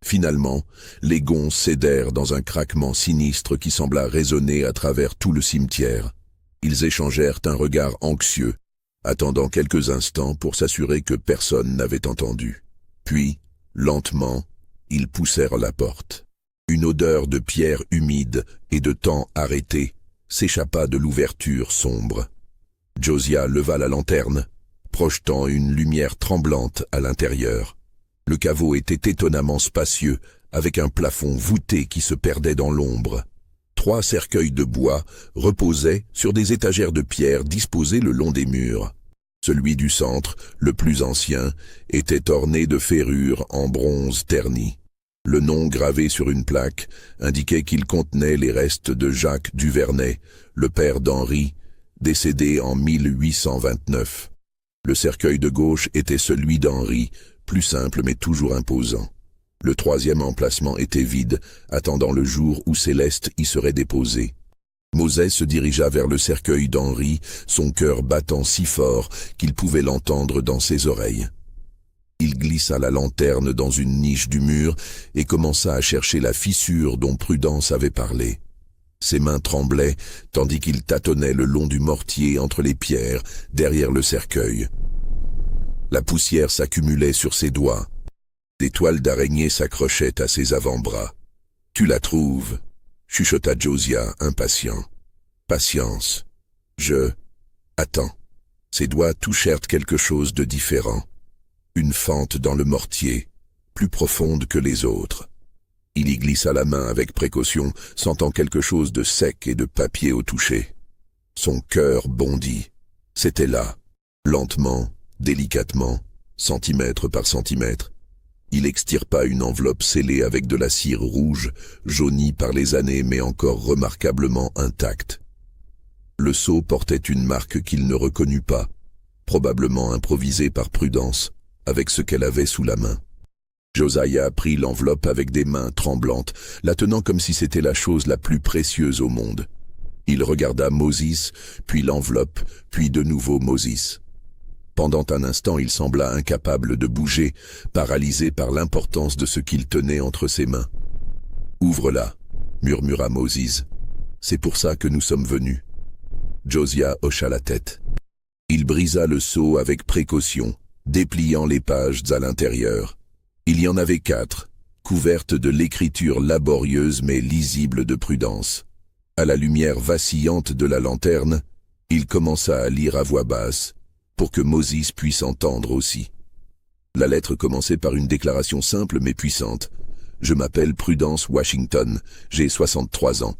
Finalement, les gonds cédèrent dans un craquement sinistre qui sembla résonner à travers tout le cimetière. Ils échangèrent un regard anxieux, attendant quelques instants pour s'assurer que personne n'avait entendu. Puis, lentement, ils poussèrent la porte. Une odeur de pierre humide et de temps arrêté s'échappa de l'ouverture sombre. Josiah leva la lanterne, projetant une lumière tremblante à l'intérieur. Le caveau était étonnamment spacieux, avec un plafond voûté qui se perdait dans l'ombre. 3 cercueils de bois reposaient sur des étagères de pierre disposées le long des murs. Celui du centre, le plus ancien, était orné de ferrures en bronze terni. Le nom gravé sur une plaque indiquait qu'il contenait les restes de Jacques Duvernay, le père d'Henri, décédé en 1829. Le cercueil de gauche était celui d'Henri, plus simple mais toujours imposant. Le 3e emplacement était vide, attendant le jour où Céleste y serait déposée. Moses se dirigea vers le cercueil d'Henri, son cœur battant si fort qu'il pouvait l'entendre dans ses oreilles. Il glissa la lanterne dans une niche du mur et commença à chercher la fissure dont Prudence avait parlé. Ses mains tremblaient, tandis qu'il tâtonnait le long du mortier entre les pierres, derrière le cercueil. La poussière s'accumulait sur ses doigts. Des toiles d'araignée s'accrochaient à ses avant-bras. « Tu la trouves ?» chuchota Josiah, impatient. « Patience. Attends. » Ses doigts touchèrent quelque chose de différent. Une fente dans le mortier, plus profonde que les autres. Il y glissa la main avec précaution, sentant quelque chose de sec et de papier au toucher. Son cœur bondit. C'était là, lentement, délicatement, centimètre par centimètre. Il extirpa une enveloppe scellée avec de la cire rouge, jaunie par les années mais encore remarquablement intacte. Le sceau portait une marque qu'il ne reconnut pas, probablement improvisée par Prudence, avec ce qu'elle avait sous la main. Josiah prit l'enveloppe avec des mains tremblantes, la tenant comme si c'était la chose la plus précieuse au monde. Il regarda Moses, puis l'enveloppe, puis de nouveau Moses. Pendant un instant, il sembla incapable de bouger, paralysé par l'importance de ce qu'il tenait entre ses mains. « Ouvre-la » murmura Moses. « C'est pour ça que nous sommes venus. » Josiah hocha la tête. Il brisa le sceau avec précaution, dépliant les pages à l'intérieur. Il y en avait 4, couvertes de l'écriture laborieuse mais lisible de Prudence. À la lumière vacillante de la lanterne, il commença à lire à voix basse, pour que Moses puisse entendre aussi. La lettre commençait par une déclaration simple mais puissante. « Je m'appelle Prudence Washington, j'ai 63 ans.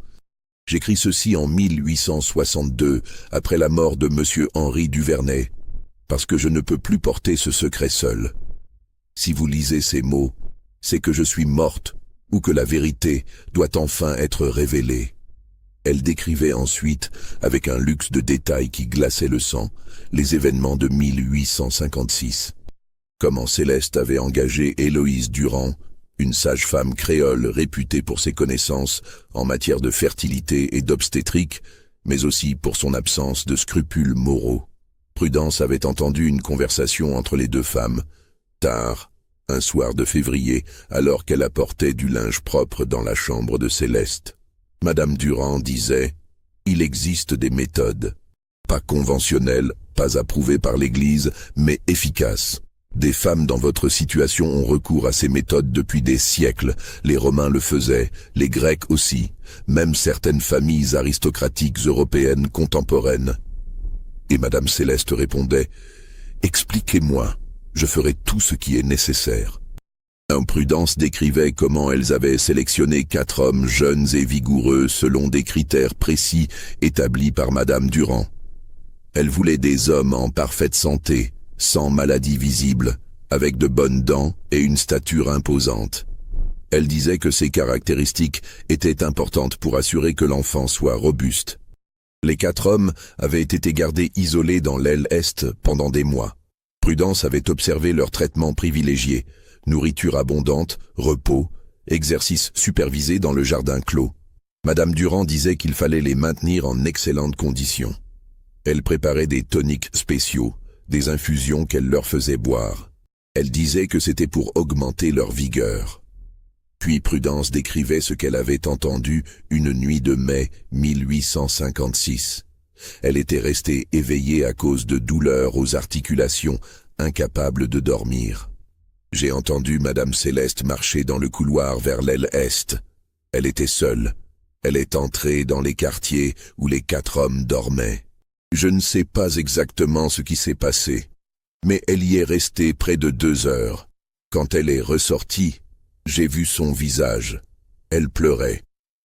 J'écris ceci en 1862, après la mort de M. Henri Duvernay, parce que je ne peux plus porter ce secret seul. Si vous lisez ces mots, c'est que je suis morte ou que la vérité doit enfin être révélée. » Elle décrivait ensuite, avec un luxe de détails qui glaçait le sang, les événements de 1856. Comment Céleste avait engagé Héloïse Durand, une sage-femme créole réputée pour ses connaissances en matière de fertilité et d'obstétrique, mais aussi pour son absence de scrupules moraux. Prudence avait entendu une conversation entre les deux femmes, tard, un soir de février, alors qu'elle apportait du linge propre dans la chambre de Céleste. Madame Durand disait « Il existe des méthodes, pas conventionnelles, pas approuvées par l'Église, mais efficaces. Des femmes dans votre situation ont recours à ces méthodes depuis des siècles. Les Romains le faisaient, les Grecs aussi, même certaines familles aristocratiques européennes contemporaines. » Et Madame Céleste répondait « Expliquez-moi, je ferai tout ce qui est nécessaire. » Prudence décrivait comment elles avaient sélectionné 4 hommes jeunes et vigoureux selon des critères précis établis par Madame Durand. Elle voulait des hommes en parfaite santé, sans maladie visible, avec de bonnes dents et une stature imposante. Elle disait que ces caractéristiques étaient importantes pour assurer que l'enfant soit robuste. Les 4 hommes avaient été gardés isolés dans l'aile est pendant des mois. Prudence avait observé leur traitement privilégié, nourriture abondante, repos, exercice supervisé dans le jardin clos. Madame Durand disait qu'il fallait les maintenir en excellentes conditions. Elle préparait des toniques spéciaux, des infusions qu'elle leur faisait boire. Elle disait que c'était pour augmenter leur vigueur. Puis Prudence décrivait ce qu'elle avait entendu une nuit de mai 1856. Elle était restée éveillée à cause de douleurs aux articulations, incapable de dormir. J'ai entendu Madame Céleste marcher dans le couloir vers l'aile est. Elle était seule. Elle est entrée dans les quartiers où les 4 hommes dormaient. Je ne sais pas exactement ce qui s'est passé, mais elle y est restée près de 2 heures. Quand elle est ressortie, j'ai vu son visage. Elle pleurait.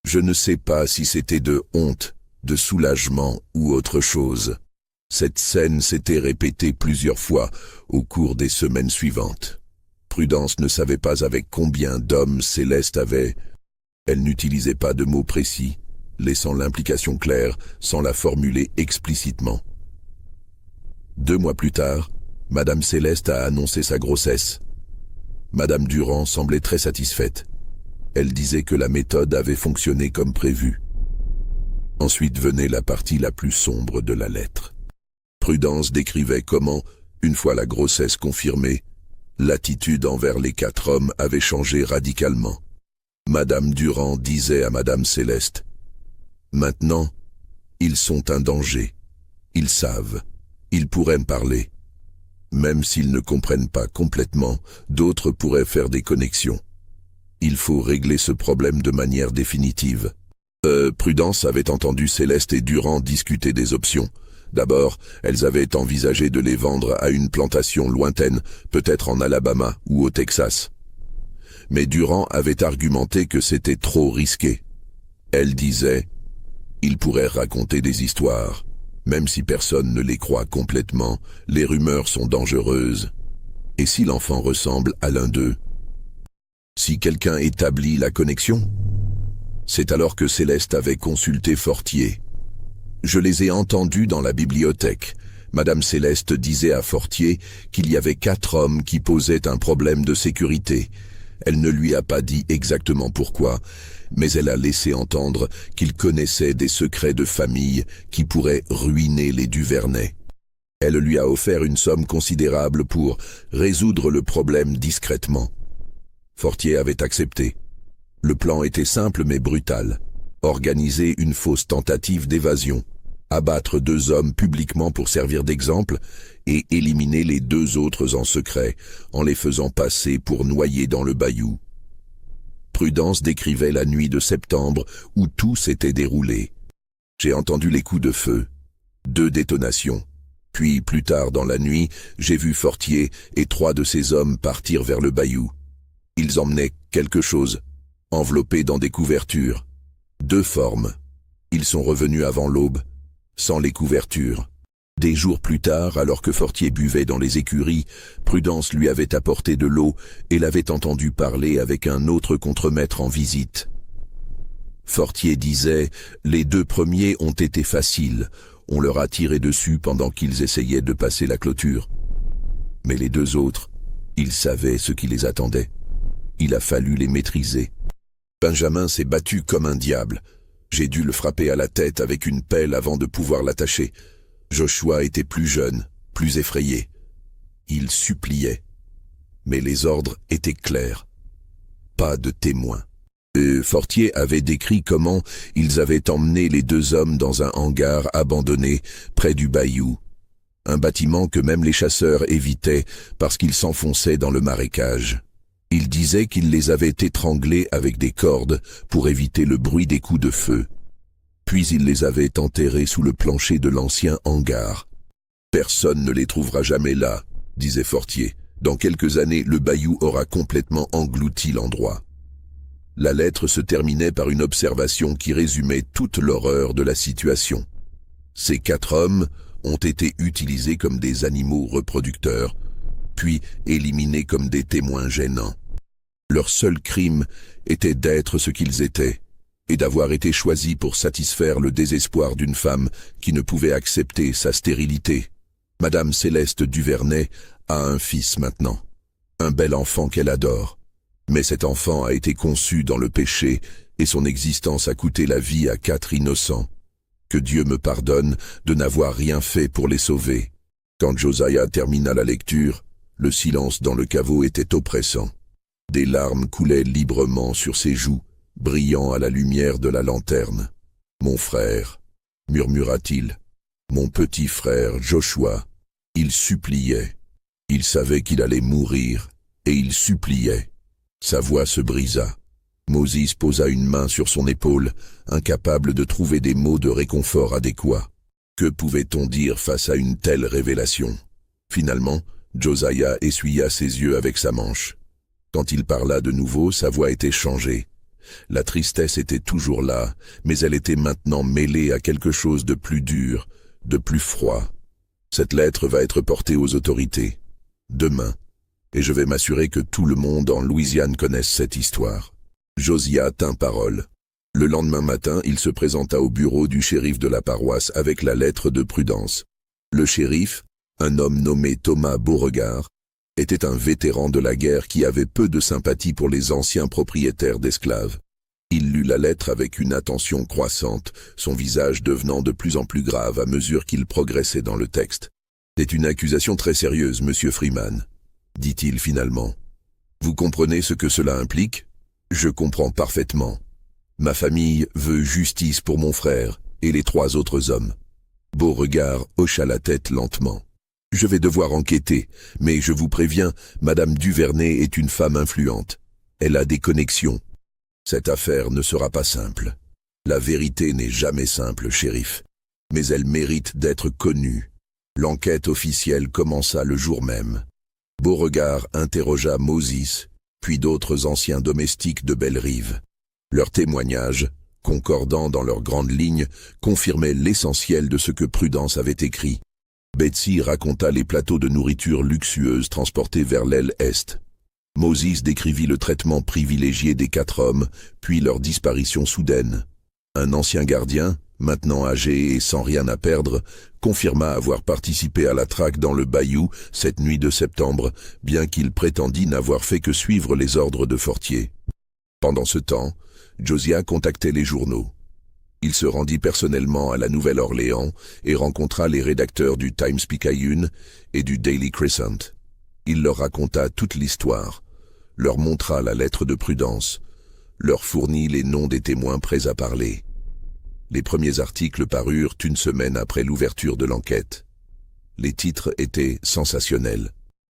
Je ne sais pas si c'était de honte, de soulagement ou autre chose. Cette scène s'était répétée plusieurs fois au cours des semaines suivantes. Prudence ne savait pas avec combien d'hommes Céleste avait. Elle n'utilisait pas de mots précis, laissant l'implication claire sans la formuler explicitement. 2 mois plus tard, Madame Céleste a annoncé sa grossesse. Madame Durand semblait très satisfaite. Elle disait que la méthode avait fonctionné comme prévu. Ensuite venait la partie la plus sombre de la lettre. Prudence décrivait comment, une fois la grossesse confirmée, l'attitude envers les 4 hommes avait changé radicalement. Madame Durand disait à Madame Céleste « Maintenant, ils sont un danger. Ils savent. Ils pourraient me parler. Même s'ils ne comprennent pas complètement, d'autres pourraient faire des connexions. Il faut régler ce problème de manière définitive. » Prudence avait entendu Céleste et Durand discuter des options. D'abord, elles avaient envisagé de les vendre à une plantation lointaine, peut-être en Alabama ou au Texas. Mais Durand avait argumenté que c'était trop risqué. Elle disait « Ils pourraient raconter des histoires. Même si personne ne les croit complètement, les rumeurs sont dangereuses. Et si l'enfant ressemble à l'un d'eux, Si quelqu'un établit la connexion, c'est alors que Céleste avait consulté Fortier. Je les ai entendus dans la bibliothèque. Madame Céleste disait à Fortier qu'il y avait 4 hommes qui posaient un problème de sécurité. Elle ne lui a pas dit exactement pourquoi, mais elle a laissé entendre qu'il connaissait des secrets de famille qui pourraient ruiner les Duvernay. Elle lui a offert une somme considérable pour résoudre le problème discrètement. Fortier avait accepté. Le plan était simple mais brutal. Organiser une fausse tentative d'évasion, abattre 2 hommes publiquement pour servir d'exemple et éliminer les 2 autres en secret en les faisant passer pour noyés dans le bayou. Prudence décrivait la nuit de septembre où tout s'était déroulé. J'ai entendu les coups de feu, 2 détonations. Puis, plus tard dans la nuit, j'ai vu Fortier et 3 de ses hommes partir vers le bayou. Ils emmenaient quelque chose, enveloppé dans des couvertures. 2 formes. Ils sont revenus avant l'aube, sans les couvertures. Des jours plus tard, alors que Fortier buvait dans les écuries, Prudence lui avait apporté de l'eau et l'avait entendu parler avec un autre contremaître en visite. Fortier disait « Les 2 premiers ont été faciles, on leur a tiré dessus pendant qu'ils essayaient de passer la clôture. Mais les 2 autres, ils savaient ce qui les attendait. Il a fallu les maîtriser. Benjamin s'est battu comme un diable. J'ai dû le frapper à la tête avec une pelle avant de pouvoir l'attacher. Joshua était plus jeune, plus effrayé. Il suppliait. Mais les ordres étaient clairs. Pas de témoins. Fortier avait décrit comment ils avaient emmené les 2 hommes dans un hangar abandonné près du bayou. Un bâtiment que même les chasseurs évitaient parce qu'il s'enfonçait dans le marécage. Il disait qu'il les avait étranglés avec des cordes pour éviter le bruit des coups de feu. Puis il les avait enterrés sous le plancher de l'ancien hangar. « Personne ne les trouvera jamais là », disait Fortier. « Dans quelques années, le bayou aura complètement englouti l'endroit. » La lettre se terminait par une observation qui résumait toute l'horreur de la situation. Ces 4 hommes ont été utilisés comme des animaux reproducteurs, puis éliminés comme des témoins gênants. Leur seul crime était d'être ce qu'ils étaient, et d'avoir été choisis pour satisfaire le désespoir d'une femme qui ne pouvait accepter sa stérilité. Madame Céleste Duvernay a un fils maintenant, un bel enfant qu'elle adore. Mais cet enfant a été conçu dans le péché et son existence a coûté la vie à 4 innocents. Que Dieu me pardonne de n'avoir rien fait pour les sauver. Quand Josiah termina la lecture, le silence dans le caveau était oppressant. Des larmes coulaient librement sur ses joues, brillant à la lumière de la lanterne. « Mon frère » murmura-t-il. « Mon petit frère Joshua » Il suppliait. Il savait qu'il allait mourir, et il suppliait. Sa voix se brisa. Moses posa une main sur son épaule, incapable de trouver des mots de réconfort adéquats. Que pouvait-on dire face à une telle révélation? Finalement, Josiah essuya ses yeux avec sa manche. Quand il parla de nouveau, sa voix était changée. La tristesse était toujours là, mais elle était maintenant mêlée à quelque chose de plus dur, de plus froid. Cette lettre va être portée aux autorités, demain, et je vais m'assurer que tout le monde en Louisiane connaisse cette histoire. Josiah tint parole. Le lendemain matin, il se présenta au bureau du shérif de la paroisse avec la lettre de Prudence. Le shérif, un homme nommé Thomas Beauregard, était un vétéran de la guerre qui avait peu de sympathie pour les anciens propriétaires d'esclaves. Il lut la lettre avec une attention croissante, son visage devenant de plus en plus grave à mesure qu'il progressait dans le texte. « C'est une accusation très sérieuse, monsieur Freeman, » dit-il finalement. « Vous comprenez ce que cela implique? Je comprends parfaitement. Ma famille veut justice pour mon frère et les 3 autres hommes. » Beauregard hocha la tête lentement. « Je vais devoir enquêter, mais je vous préviens, Madame Duvernay est une femme influente. Elle a des connexions. Cette affaire ne sera pas simple. La vérité n'est jamais simple, shérif, mais elle mérite d'être connue. » L'enquête officielle commença le jour même. Beauregard interrogea Moses, puis d'autres anciens domestiques de Belle-Rive. Leurs témoignages, concordant dans leurs grandes lignes, confirmaient l'essentiel de ce que Prudence avait écrit. Betsy raconta les plateaux de nourriture luxueuse transportés vers l'aile Est. Moses décrivit le traitement privilégié des 4 hommes, puis leur disparition soudaine. Un ancien gardien, maintenant âgé et sans rien à perdre, confirma avoir participé à la traque dans le bayou cette nuit de septembre, bien qu'il prétendit n'avoir fait que suivre les ordres de Fortier. Pendant ce temps, Josiah contactait les journaux. Il se rendit personnellement à la Nouvelle-Orléans et rencontra les rédacteurs du Times-Picayune et du Daily Crescent. Il leur raconta toute l'histoire, leur montra la lettre de prudence, leur fournit les noms des témoins prêts à parler. Les premiers articles parurent une semaine après l'ouverture de l'enquête. Les titres étaient sensationnels.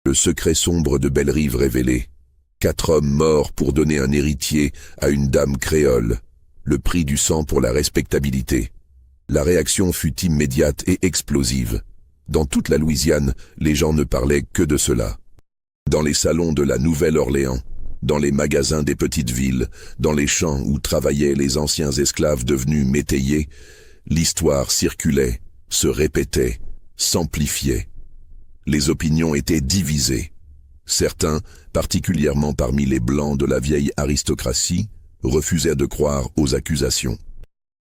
Le secret sombre de Bellerive révélé. 4 hommes morts pour donner un héritier à une dame créole. Le prix du sang pour la respectabilité. La réaction fut immédiate et explosive. Dans toute la Louisiane, les gens ne parlaient que de cela. Dans les salons de la Nouvelle-Orléans, dans les magasins des petites villes, dans les champs où travaillaient les anciens esclaves devenus métayers, l'histoire circulait, se répétait, s'amplifiait. Les opinions étaient divisées. Certains, particulièrement parmi les Blancs de la vieille aristocratie, refusaient de croire aux accusations.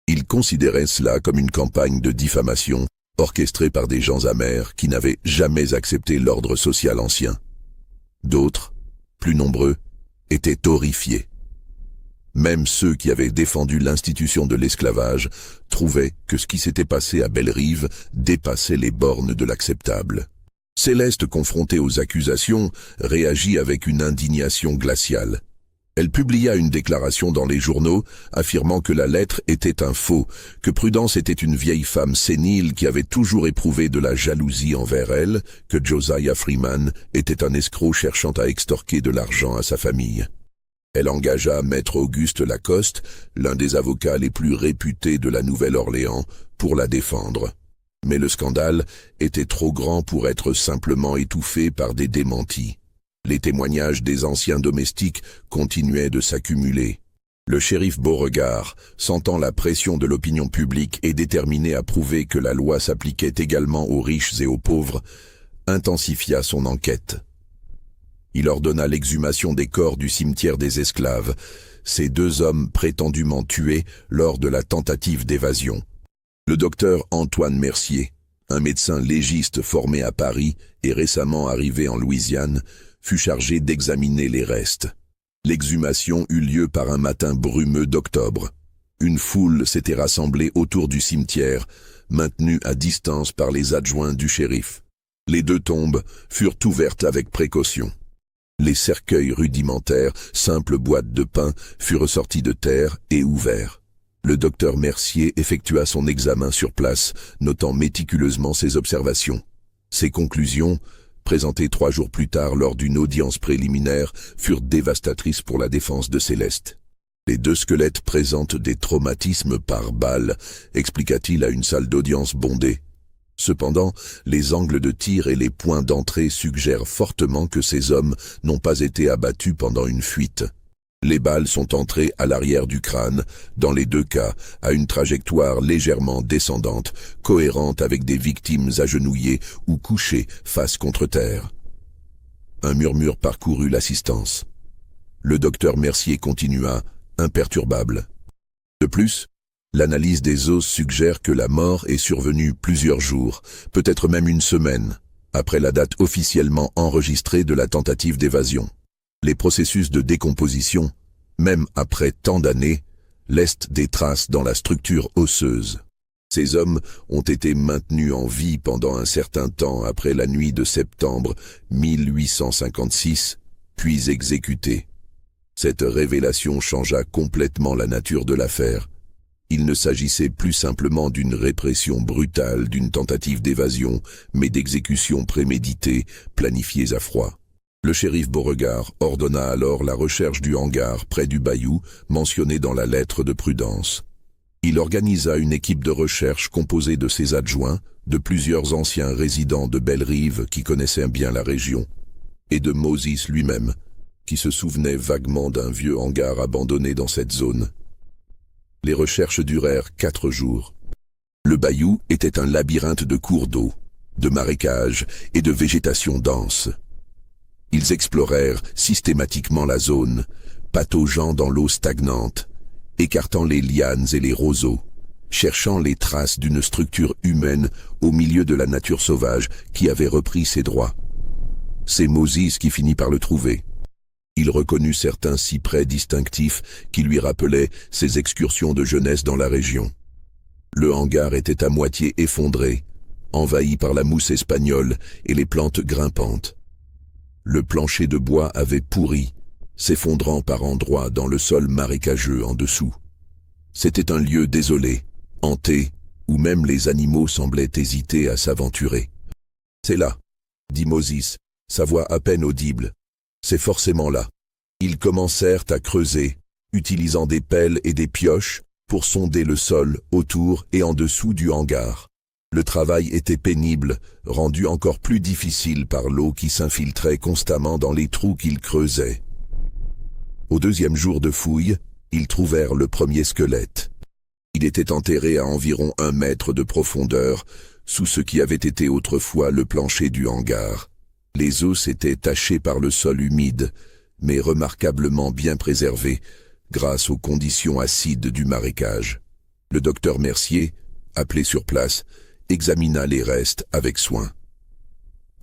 Ils considéraient cela comme une campagne de diffamation orchestrée par des gens amers qui n'avaient jamais accepté l'ordre social ancien. D'autres, plus nombreux, étaient horrifiés. Même ceux qui avaient défendu l'institution de l'esclavage trouvaient que ce qui s'était passé à Bellerive dépassait les bornes de l'acceptable. Céleste, confrontée aux accusations, réagit avec une indignation glaciale. Elle publia une déclaration dans les journaux affirmant que la lettre était un faux, que Prudence était une vieille femme sénile qui avait toujours éprouvé de la jalousie envers elle, que Josiah Freeman était un escroc cherchant à extorquer de l'argent à sa famille. Elle engagea Maître Auguste Lacoste, l'un des avocats les plus réputés de la Nouvelle-Orléans, pour la défendre. Mais le scandale était trop grand pour être simplement étouffé par des démentis. Les témoignages des anciens domestiques continuaient de s'accumuler. Le shérif Beauregard, sentant la pression de l'opinion publique et déterminé à prouver que la loi s'appliquait également aux riches et aux pauvres, intensifia son enquête. Il ordonna l'exhumation des corps du cimetière des esclaves, ces 2 hommes prétendument tués lors de la tentative d'évasion. Le docteur Antoine Mercier, un médecin légiste formé à Paris et récemment arrivé en Louisiane, fut chargé d'examiner les restes. L'exhumation eut lieu par un matin brumeux d'octobre. Une foule s'était rassemblée autour du cimetière, maintenue à distance par les adjoints du shérif. Les 2 tombes furent ouvertes avec précaution. Les cercueils rudimentaires, simples boîtes de pain, furent sortis de terre et ouverts. Le docteur Mercier effectua son examen sur place, notant méticuleusement ses observations. Ses conclusions, présentées 3 jours plus tard lors d'une audience préliminaire, furent dévastatrices pour la défense de Céleste. Les 2 squelettes présentent des traumatismes par balle, expliqua-t-il à une salle d'audience bondée. Cependant, les angles de tir et les points d'entrée suggèrent fortement que ces hommes n'ont pas été abattus pendant une fuite. Les balles sont entrées à l'arrière du crâne, dans les 2 cas, à une trajectoire légèrement descendante, cohérente avec des victimes agenouillées ou couchées face contre terre. Un murmure parcourut l'assistance. Le docteur Mercier continua, imperturbable. De plus, l'analyse des os suggère que la mort est survenue plusieurs jours, peut-être même une semaine, après la date officiellement enregistrée de la tentative d'évasion. Les processus de décomposition, même après tant d'années, laissent des traces dans la structure osseuse. Ces hommes ont été maintenus en vie pendant un certain temps après la nuit de septembre 1856, puis exécutés. Cette révélation changea complètement la nature de l'affaire. Il ne s'agissait plus simplement d'une répression brutale d'une tentative d'évasion, mais d'exécutions préméditées, planifiées à froid. Le shérif Beauregard ordonna alors la recherche du hangar près du bayou, mentionné dans la lettre de Prudence. Il organisa une équipe de recherche composée de ses adjoints, de plusieurs anciens résidents de Bellerive qui connaissaient bien la région, et de Moses lui-même, qui se souvenait vaguement d'un vieux hangar abandonné dans cette zone. Les recherches durèrent 4 jours. Le bayou était un labyrinthe de cours d'eau, de marécages et de végétation dense. Ils explorèrent systématiquement la zone, pataugeant dans l'eau stagnante, écartant les lianes et les roseaux, cherchant les traces d'une structure humaine au milieu de la nature sauvage qui avait repris ses droits. C'est Moses qui finit par le trouver. Il reconnut certains cyprès distinctifs qui lui rappelaient ses excursions de jeunesse dans la région. Le hangar était à moitié effondré, envahi par la mousse espagnole et les plantes grimpantes. Le plancher de bois avait pourri, s'effondrant par endroits dans le sol marécageux en dessous. C'était un lieu désolé, hanté, où même les animaux semblaient hésiter à s'aventurer. « C'est là », dit Moses, sa voix à peine audible. « C'est forcément là. » Ils commencèrent à creuser, utilisant des pelles et des pioches pour sonder le sol autour et en dessous du hangar. Le travail était pénible, rendu encore plus difficile par l'eau qui s'infiltrait constamment dans les trous qu'ils creusaient. Au deuxième jour de fouille, ils trouvèrent le premier squelette. Il était enterré à environ 1 mètre de profondeur, sous ce qui avait été autrefois le plancher du hangar. Les os étaient tachés par le sol humide, mais remarquablement bien préservés, grâce aux conditions acides du marécage. Le docteur Mercier, appelé sur place, examina les restes avec soin.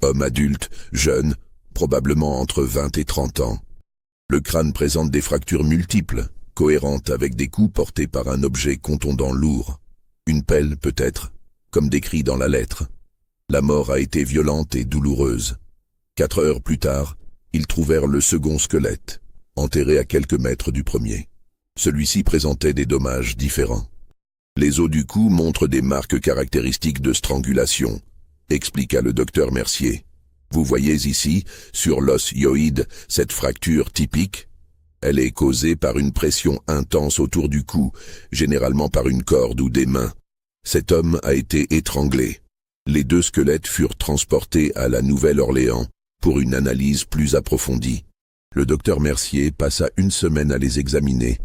Homme adulte, jeune, probablement entre 20 et 30 ans. Le crâne présente des fractures multiples, cohérentes avec des coups portés par un objet contondant lourd. Une pelle peut-être, comme décrit dans la lettre. La mort a été violente et douloureuse. 4 heures plus tard, ils trouvèrent le second squelette, enterré à quelques mètres du premier. Celui-ci présentait des dommages différents. Les os du cou montrent des marques caractéristiques de strangulation, expliqua le docteur Mercier. Vous voyez ici, sur l'os hyoïde, cette fracture typique. Elle est causée par une pression intense autour du cou, généralement par une corde ou des mains. Cet homme a été étranglé. Les 2 squelettes furent transportés à la Nouvelle-Orléans pour une analyse plus approfondie. Le docteur Mercier passa 1 semaine à les examiner,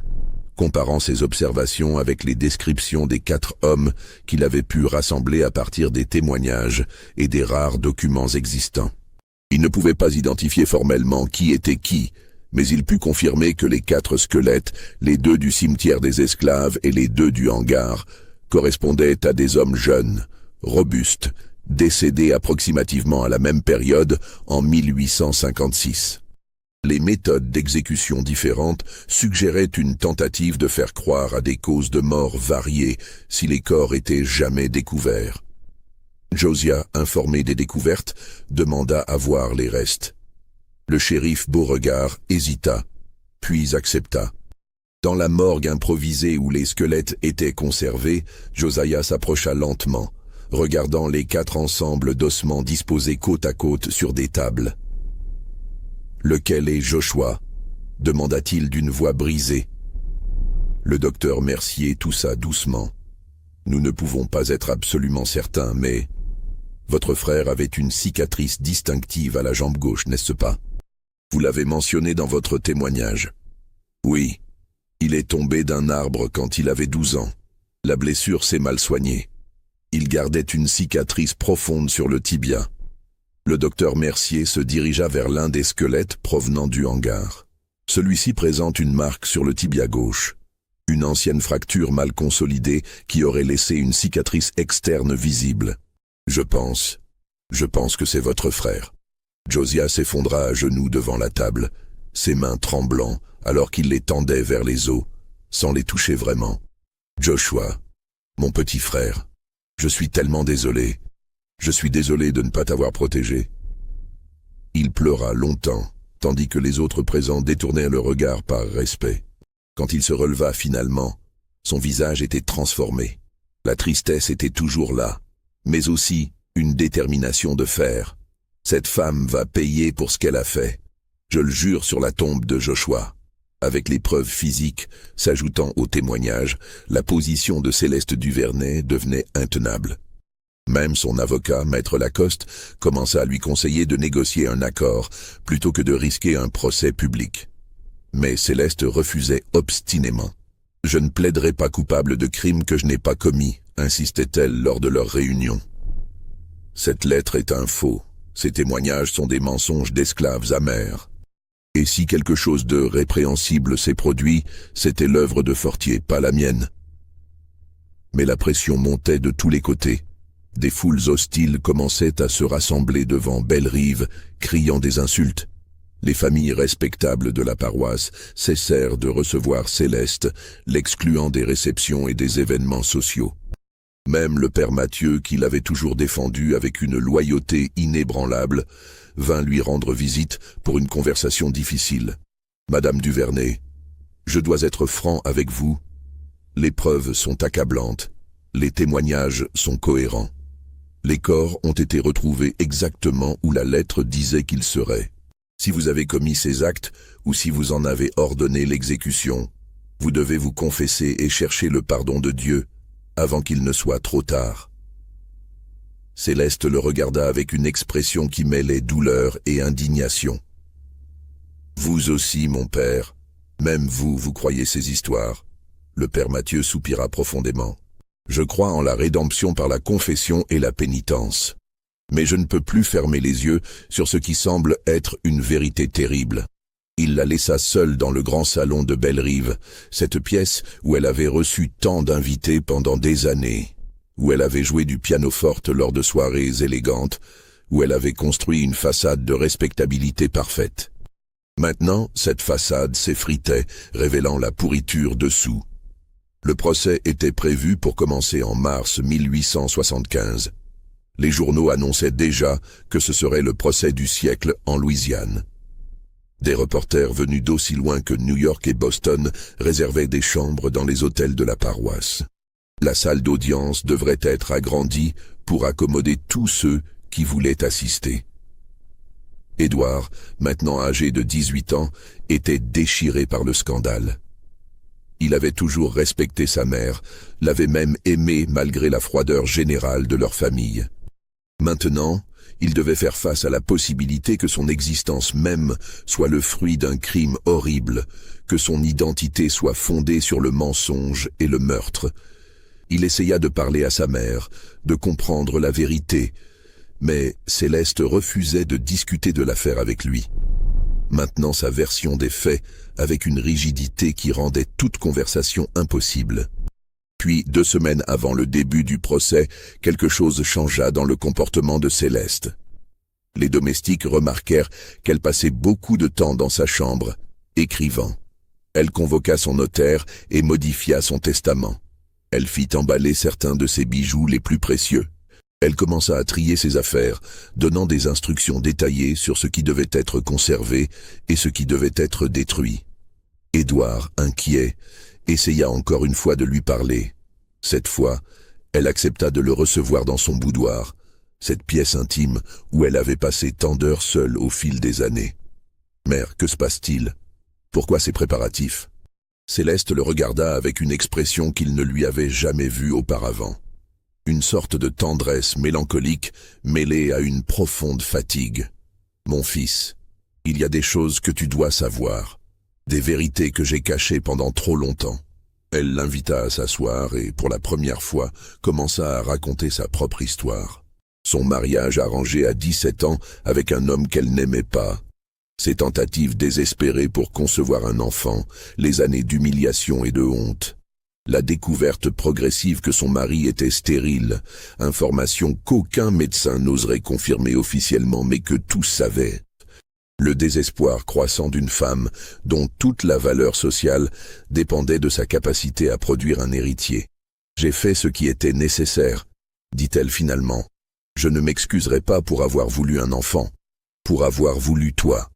comparant ses observations avec les descriptions des 4 hommes qu'il avait pu rassembler à partir des témoignages et des rares documents existants. Il ne pouvait pas identifier formellement qui était qui, mais il put confirmer que les 4 squelettes, les 2 du cimetière des esclaves et les 2 du hangar, correspondaient à des hommes jeunes, robustes, décédés approximativement à la même période en 1856. Les méthodes d'exécution différentes suggéraient une tentative de faire croire à des causes de mort variées si les corps étaient jamais découverts. Josiah, informé des découvertes, demanda à voir les restes. Le shérif Beauregard hésita, puis accepta. Dans la morgue improvisée où les squelettes étaient conservés, Josiah s'approcha lentement, regardant les 4 ensembles d'ossements disposés côte à côte sur des tables. « Lequel est Joshua ?» demanda-t-il d'une voix brisée. Le docteur Mercier toussa doucement. « Nous ne pouvons pas être absolument certains, mais... Votre frère avait une cicatrice distinctive à la jambe gauche, n'est-ce pas? Vous l'avez mentionné dans votre témoignage. Oui, il est tombé d'un arbre quand il avait 12 ans. La blessure s'est mal soignée. Il gardait une cicatrice profonde sur le tibia. » Le docteur Mercier se dirigea vers l'un des squelettes provenant du hangar. Celui-ci présente une marque sur le tibia gauche, une ancienne fracture mal consolidée qui aurait laissé une cicatrice externe visible. Je pense que c'est votre frère. Josiah s'effondra à genoux devant la table, ses mains tremblant alors qu'il les tendait vers les os, sans les toucher vraiment. Joshua, mon petit frère, je suis tellement désolé. Je suis désolé de ne pas t'avoir protégé. Il pleura longtemps, tandis que les autres présents détournèrent le regard par respect. Quand il se releva finalement, son visage était transformé. La tristesse était toujours là, mais aussi une détermination de fer. Cette femme va payer pour ce qu'elle a fait. Je le jure sur la tombe de Joshua. Avec les preuves physiques s'ajoutant aux témoignages, la position de Céleste Duvernay devenait intenable. Même son avocat, Maître Lacoste, commença à lui conseiller de négocier un accord plutôt que de risquer un procès public. Mais Céleste refusait obstinément. « Je ne plaiderai pas coupable de crimes que je n'ai pas commis », insistait-elle lors de leur réunion. « Cette lettre est un faux. Ces témoignages sont des mensonges d'esclaves amers. Et si quelque chose de répréhensible s'est produit, c'était l'œuvre de Fortier, pas la mienne. Mais la pression montait de tous les côtés. Des foules hostiles commençaient à se rassembler devant Bellerive, criant des insultes. Les familles respectables de la paroisse cessèrent de recevoir Céleste, l'excluant des réceptions et des événements sociaux. Même le père Mathieu, qui l'avait toujours défendu avec une loyauté inébranlable, vint lui rendre visite pour une conversation difficile. « Madame Duvernay, je dois être franc avec vous. Les preuves sont accablantes. Les témoignages sont cohérents. Les corps ont été retrouvés exactement où la lettre disait qu'ils seraient. Si vous avez commis ces actes ou si vous en avez ordonné l'exécution, vous devez vous confesser et chercher le pardon de Dieu avant qu'il ne soit trop tard. » Céleste le regarda avec une expression qui mêlait douleur et indignation. « Vous aussi, mon père, même vous, vous croyez ces histoires. » Le père Mathieu soupira profondément. « Je crois en la rédemption par la confession et la pénitence. Mais je ne peux plus fermer les yeux sur ce qui semble être une vérité terrible. » Il la laissa seule dans le grand salon de Bellerive, cette pièce où elle avait reçu tant d'invités pendant des années, où elle avait joué du pianoforte lors de soirées élégantes, où elle avait construit une façade de respectabilité parfaite. Maintenant, cette façade s'effritait, révélant la pourriture dessous. Le procès était prévu pour commencer en mars 1875. Les journaux annonçaient déjà que ce serait le procès du siècle en Louisiane. Des reporters venus d'aussi loin que New York et Boston réservaient des chambres dans les hôtels de la paroisse. La salle d'audience devrait être agrandie pour accommoder tous ceux qui voulaient assister. Édouard, maintenant âgé de 18 ans, était déchiré par le scandale. Il avait toujours respecté sa mère, l'avait même aimée malgré la froideur générale de leur famille. Maintenant, il devait faire face à la possibilité que son existence même soit le fruit d'un crime horrible, que son identité soit fondée sur le mensonge et le meurtre. Il essaya de parler à sa mère, de comprendre la vérité, mais Céleste refusait de discuter de l'affaire avec lui. Maintenant sa version des faits avec une rigidité qui rendait toute conversation impossible. Puis, 2 semaines avant le début du procès, quelque chose changea dans le comportement de Céleste. Les domestiques remarquèrent qu'elle passait beaucoup de temps dans sa chambre, écrivant. Elle convoqua son notaire et modifia son testament. Elle fit emballer certains de ses bijoux les plus précieux. Elle commença à trier ses affaires, donnant des instructions détaillées sur ce qui devait être conservé et ce qui devait être détruit. Édouard, inquiet, essaya encore une fois de lui parler. Cette fois, elle accepta de le recevoir dans son boudoir, cette pièce intime où elle avait passé tant d'heures seule au fil des années. « Mère, que se passe-t-il? Pourquoi ces préparatifs ?» Céleste le regarda avec une expression qu'il ne lui avait jamais vue auparavant. Une sorte de tendresse mélancolique mêlée à une profonde fatigue. « Mon fils, il y a des choses que tu dois savoir. Des vérités que j'ai cachées pendant trop longtemps. » Elle l'invita à s'asseoir et, pour la première fois, commença à raconter sa propre histoire. Son mariage arrangé à 17 ans avec un homme qu'elle n'aimait pas. Ses tentatives désespérées pour concevoir un enfant, les années d'humiliation et de honte. La découverte progressive que son mari était stérile, information qu'aucun médecin n'oserait confirmer officiellement mais que tous savaient. Le désespoir croissant d'une femme dont toute la valeur sociale dépendait de sa capacité à produire un héritier. « J'ai fait ce qui était nécessaire, » dit-elle finalement. « Je ne m'excuserai pas pour avoir voulu un enfant, pour avoir voulu toi.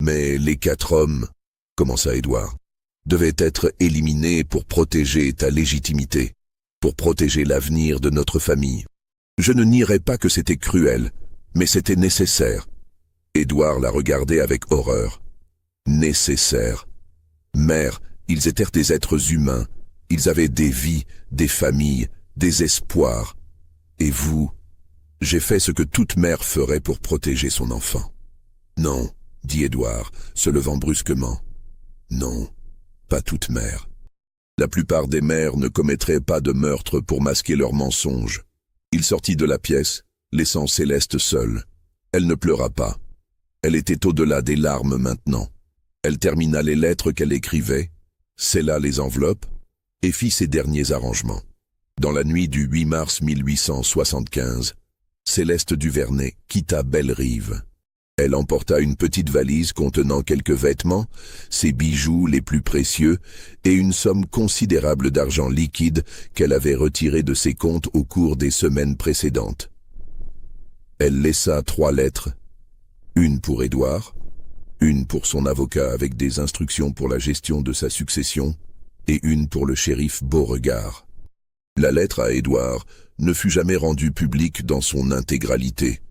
Mais les 4 hommes, » commença Édouard, « devaient être éliminés pour protéger ta légitimité, pour protéger l'avenir de notre famille. Je ne nierai pas que c'était cruel, mais c'était nécessaire. » Édouard la regardait avec horreur. Nécessaire. Mère, ils étaient des êtres humains. Ils avaient des vies, des familles, des espoirs. Et vous, j'ai fait ce que toute mère ferait pour protéger son enfant. Non, dit Édouard, se levant brusquement. Non, pas toute mère. La plupart des mères ne commettraient pas de meurtre pour masquer leurs mensonges. Il sortit de la pièce, laissant Céleste seule. Elle ne pleura pas. Elle était au-delà des larmes maintenant. Elle termina les lettres qu'elle écrivait, scella les enveloppes et fit ses derniers arrangements. Dans la nuit du 8 mars 1875, Céleste Duvernay quitta Bellerive. Elle emporta une petite valise contenant quelques vêtements, ses bijoux les plus précieux et une somme considérable d'argent liquide qu'elle avait retiré de ses comptes au cours des semaines précédentes. Elle laissa 3 lettres, une pour Édouard, une pour son avocat avec des instructions pour la gestion de sa succession et une pour le shérif Beauregard. La lettre à Édouard ne fut jamais rendue publique dans son intégralité.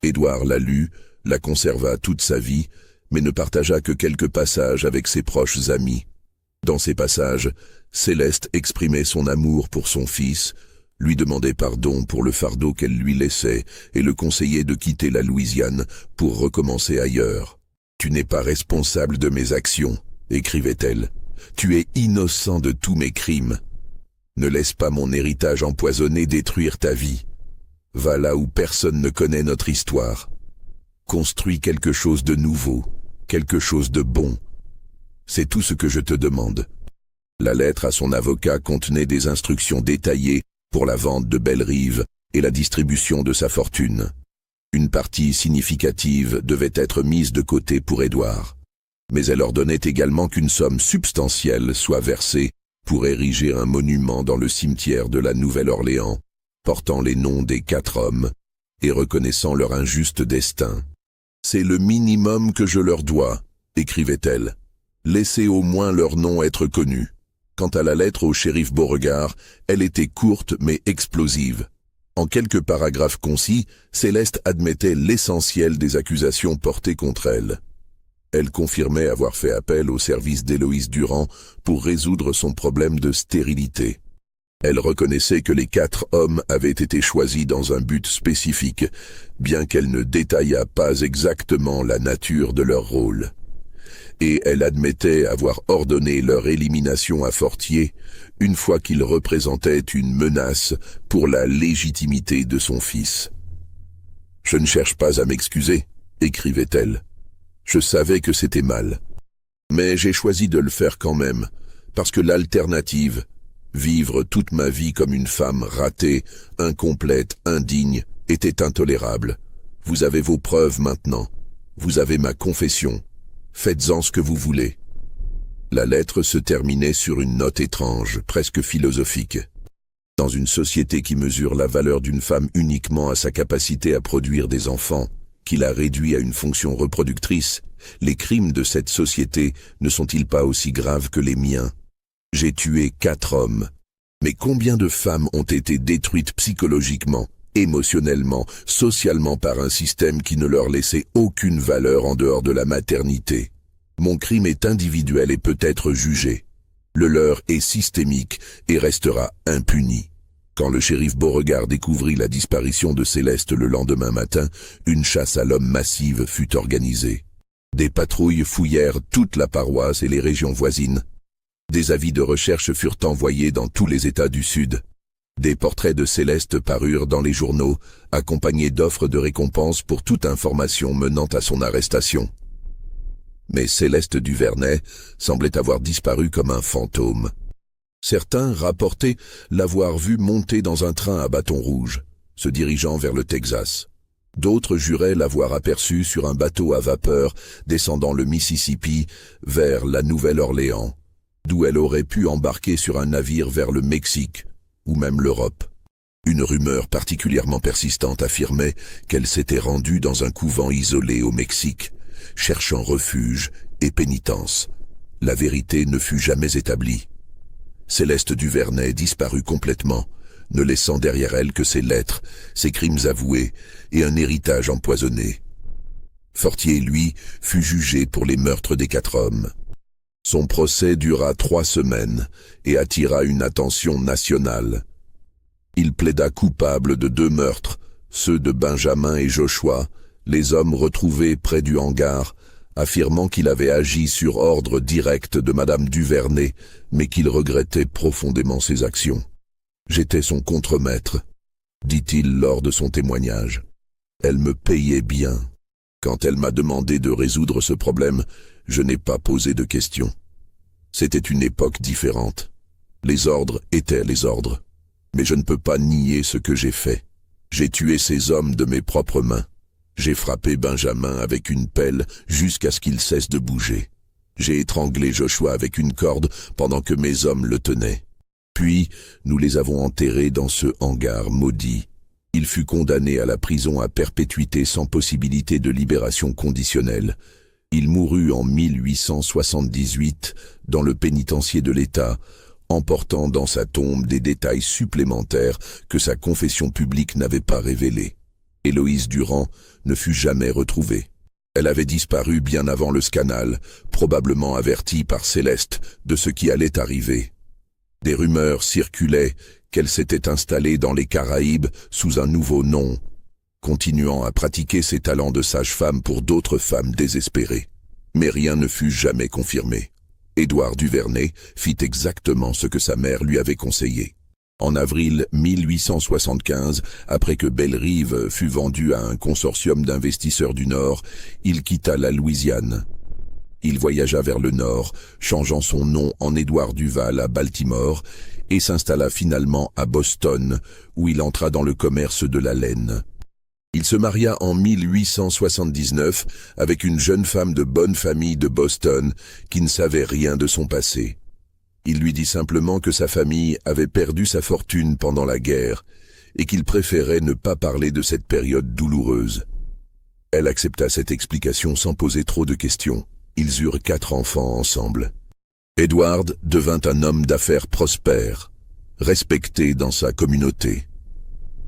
Édouard la lut, la conserva toute sa vie, mais ne partagea que quelques passages avec ses proches amis. Dans ces passages, Céleste exprimait son amour pour son fils, lui demandait pardon pour le fardeau qu'elle lui laissait et le conseillait de quitter la Louisiane pour recommencer ailleurs. « Tu n'es pas responsable de mes actions », écrivait-elle. « Tu es innocent de tous mes crimes. Ne laisse pas mon héritage empoisonné détruire ta vie. Va là où personne ne connaît notre histoire. Construis quelque chose de nouveau, quelque chose de bon. C'est tout ce que je te demande. » La lettre à son avocat contenait des instructions détaillées pour la vente de Bellerive et la distribution de sa fortune. Une partie significative devait être mise de côté pour Édouard. Mais elle ordonnait également qu'une somme substantielle soit versée pour ériger un monument dans le cimetière de la Nouvelle-Orléans, portant les noms des 4 hommes et reconnaissant leur injuste destin. « C'est le minimum que je leur dois », écrivait-elle. « Laissez au moins leur nom être connu. » Quant à la lettre au shérif Beauregard, elle était courte mais explosive. En quelques paragraphes concis, Céleste admettait l'essentiel des accusations portées contre elle. Elle confirmait avoir fait appel au service d'Éloïse Durand pour résoudre son problème de stérilité. Elle reconnaissait que les 4 hommes avaient été choisis dans un but spécifique, bien qu'elle ne détaillât pas exactement la nature de leur rôle. Et elle admettait avoir ordonné leur élimination à Fortier, une fois qu'ils représentaient une menace pour la légitimité de son fils. « Je ne cherche pas à m'excuser », écrivait-elle. « Je savais que c'était mal. Mais j'ai choisi de le faire quand même, parce que l'alternative, vivre toute ma vie comme une femme ratée, incomplète, indigne, était intolérable. Vous avez vos preuves maintenant. Vous avez ma confession. Faites-en ce que vous voulez. » La lettre se terminait sur une note étrange, presque philosophique. Dans une société qui mesure la valeur d'une femme uniquement à sa capacité à produire des enfants, qui la réduit à une fonction reproductrice, les crimes de cette société ne sont-ils pas aussi graves que les miens? J'ai tué 4 hommes. Mais combien de femmes ont été détruites psychologiquement, émotionnellement, socialement par un système qui ne leur laissait aucune valeur en dehors de la maternité? Mon crime est individuel et peut être jugé. Le leur est systémique et restera impuni. Quand le shérif Beauregard découvrit la disparition de Céleste le lendemain matin, une chasse à l'homme massive fut organisée. Des patrouilles fouillèrent toute la paroisse et les régions voisines. Des avis de recherche furent envoyés dans tous les États du Sud. Des portraits de Céleste parurent dans les journaux, accompagnés d'offres de récompense pour toute information menant à son arrestation. Mais Céleste Duvernay semblait avoir disparu comme un fantôme. Certains rapportaient l'avoir vue monter dans un train à bâton rouge, se dirigeant vers le Texas. D'autres juraient l'avoir aperçue sur un bateau à vapeur descendant le Mississippi vers la Nouvelle-Orléans, d'où elle aurait pu embarquer sur un navire vers le Mexique ou même l'Europe. Une rumeur particulièrement persistante affirmait qu'elle s'était rendue dans un couvent isolé au Mexique, cherchant refuge et pénitence. La vérité ne fut jamais établie. Céleste Duvernay disparut complètement, ne laissant derrière elle que ses lettres, ses crimes avoués et un héritage empoisonné. Fortier, lui, fut jugé pour les meurtres des 4 hommes. Son procès dura 3 semaines et attira une attention nationale. Il plaida coupable de 2 meurtres, ceux de Benjamin et Joshua, les hommes retrouvés près du hangar, affirmant qu'il avait agi sur ordre direct de Madame Duvernay, mais qu'il regrettait profondément ses actions. « J'étais son contremaître », dit-il lors de son témoignage. Elle me payait bien. Quand elle m'a demandé de résoudre ce problème, je n'ai pas posé de questions. C'était une époque différente. Les ordres étaient les ordres. Mais je ne peux pas nier ce que j'ai fait. J'ai tué ces hommes de mes propres mains. J'ai frappé Benjamin avec une pelle jusqu'à ce qu'il cesse de bouger. J'ai étranglé Joshua avec une corde pendant que mes hommes le tenaient. Puis, nous les avons enterrés dans ce hangar maudit. Il fut condamné à la prison à perpétuité sans possibilité de libération conditionnelle. Il mourut en 1878 dans le pénitencier de l'État, emportant dans sa tombe des détails supplémentaires que sa confession publique n'avait pas révélés. Héloïse Durand ne fut jamais retrouvée. Elle avait disparu bien avant le scandale, probablement avertie par Céleste de ce qui allait arriver. Des rumeurs circulaient qu'elle s'était installée dans les Caraïbes sous un nouveau nom, continuant à pratiquer ses talents de sage-femme pour d'autres femmes désespérées. Mais rien ne fut jamais confirmé. Édouard Duvernay fit exactement ce que sa mère lui avait conseillé. En avril 1875, après que Bellerive fut vendue à un consortium d'investisseurs du Nord, il quitta la Louisiane. Il voyagea vers le Nord, changeant son nom en Édouard Duval à Baltimore, et s'installa finalement à Boston, où il entra dans le commerce de la laine. Il se maria en 1879 avec une jeune femme de bonne famille de Boston qui ne savait rien de son passé. Il lui dit simplement que sa famille avait perdu sa fortune pendant la guerre et qu'il préférait ne pas parler de cette période douloureuse. Elle accepta cette explication sans poser trop de questions. Ils eurent 4 enfants ensemble. Edward devint un homme d'affaires prospère, respecté dans sa communauté.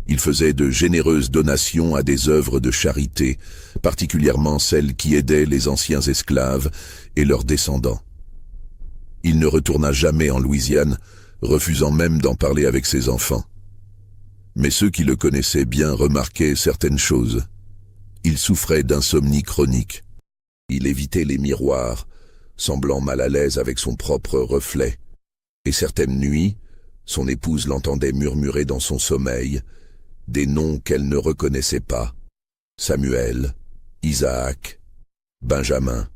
Il faisait de généreuses donations à des œuvres de charité, particulièrement celles qui aidaient les anciens esclaves et leurs descendants. Il ne retourna jamais en Louisiane, refusant même d'en parler avec ses enfants. Mais ceux qui le connaissaient bien remarquaient certaines choses. Il souffrait d'insomnie chronique. Il évitait les miroirs, semblant mal à l'aise avec son propre reflet. Et certaines nuits, son épouse l'entendait murmurer dans son sommeil des noms qu'elle ne reconnaissait pas: Samuel, Isaac, Benjamin,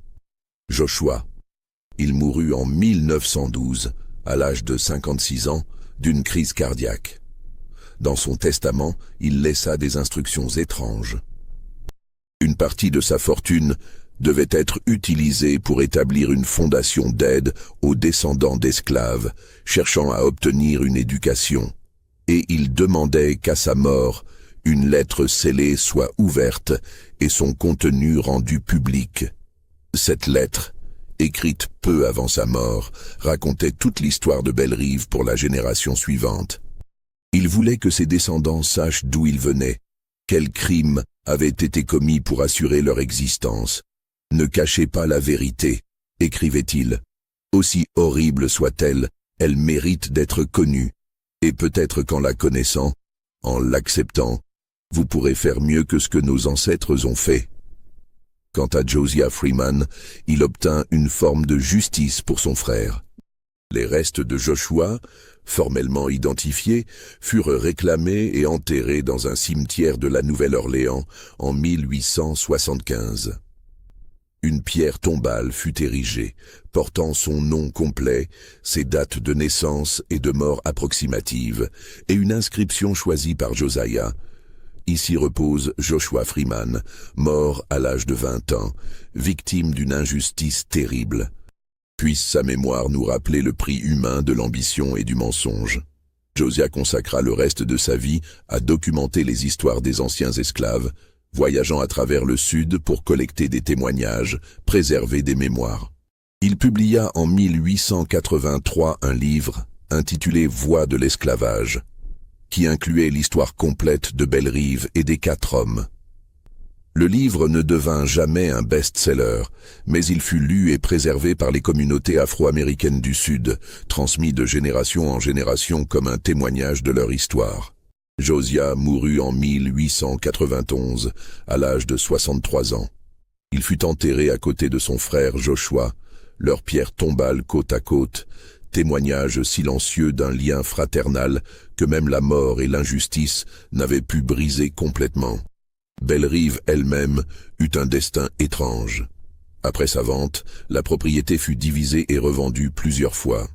Joshua. Il mourut en 1912, à l'âge de 56 ans, d'une crise cardiaque. Dans son testament, il laissa des instructions étranges. Une partie de sa fortune devait être utilisée pour établir une fondation d'aide aux descendants d'esclaves cherchant à obtenir une éducation, et il demandait qu'à sa mort, une lettre scellée soit ouverte et son contenu rendu public. Cette lettre, écrite peu avant sa mort, racontait toute l'histoire de Bellerive pour la génération suivante. Il voulait que ses descendants sachent d'où ils venaient, quels crimes avaient été commis pour assurer leur existence. Ne cachez pas la vérité, écrivait-il. Aussi horrible soit-elle, elle mérite d'être connue. Et peut-être qu'en la connaissant, en l'acceptant, vous pourrez faire mieux que ce que nos ancêtres ont fait. Quant à Josiah Freeman, il obtint une forme de justice pour son frère. Les restes de Joshua, formellement identifiés, furent réclamés et enterrés dans un cimetière de la Nouvelle-Orléans en 1875. Une pierre tombale fut érigée, portant son nom complet, ses dates de naissance et de mort approximatives, et une inscription choisie par Josiah. Ici repose Joshua Freeman, mort à l'âge de 20 ans, victime d'une injustice terrible. Puisse sa mémoire nous rappeler le prix humain de l'ambition et du mensonge. Josiah consacra le reste de sa vie à documenter les histoires des anciens esclaves, voyageant à travers le Sud pour collecter des témoignages, préserver des mémoires. Il publia en 1883 un livre intitulé « Voix de l'esclavage », qui incluait l'histoire complète de Bellerive et des 4 hommes. Le livre ne devint jamais un best-seller, mais il fut lu et préservé par les communautés afro-américaines du Sud, transmis de génération en génération comme un témoignage de leur histoire. Josiah mourut en 1891, à l'âge de 63 ans. Il fut enterré à côté de son frère Joshua, leurs pierres tombales côte à côte, témoignage silencieux d'un lien fraternel que même la mort et l'injustice n'avaient pu briser complètement. Bellerive elle-même eut un destin étrange. Après sa vente, la propriété fut divisée et revendue plusieurs fois.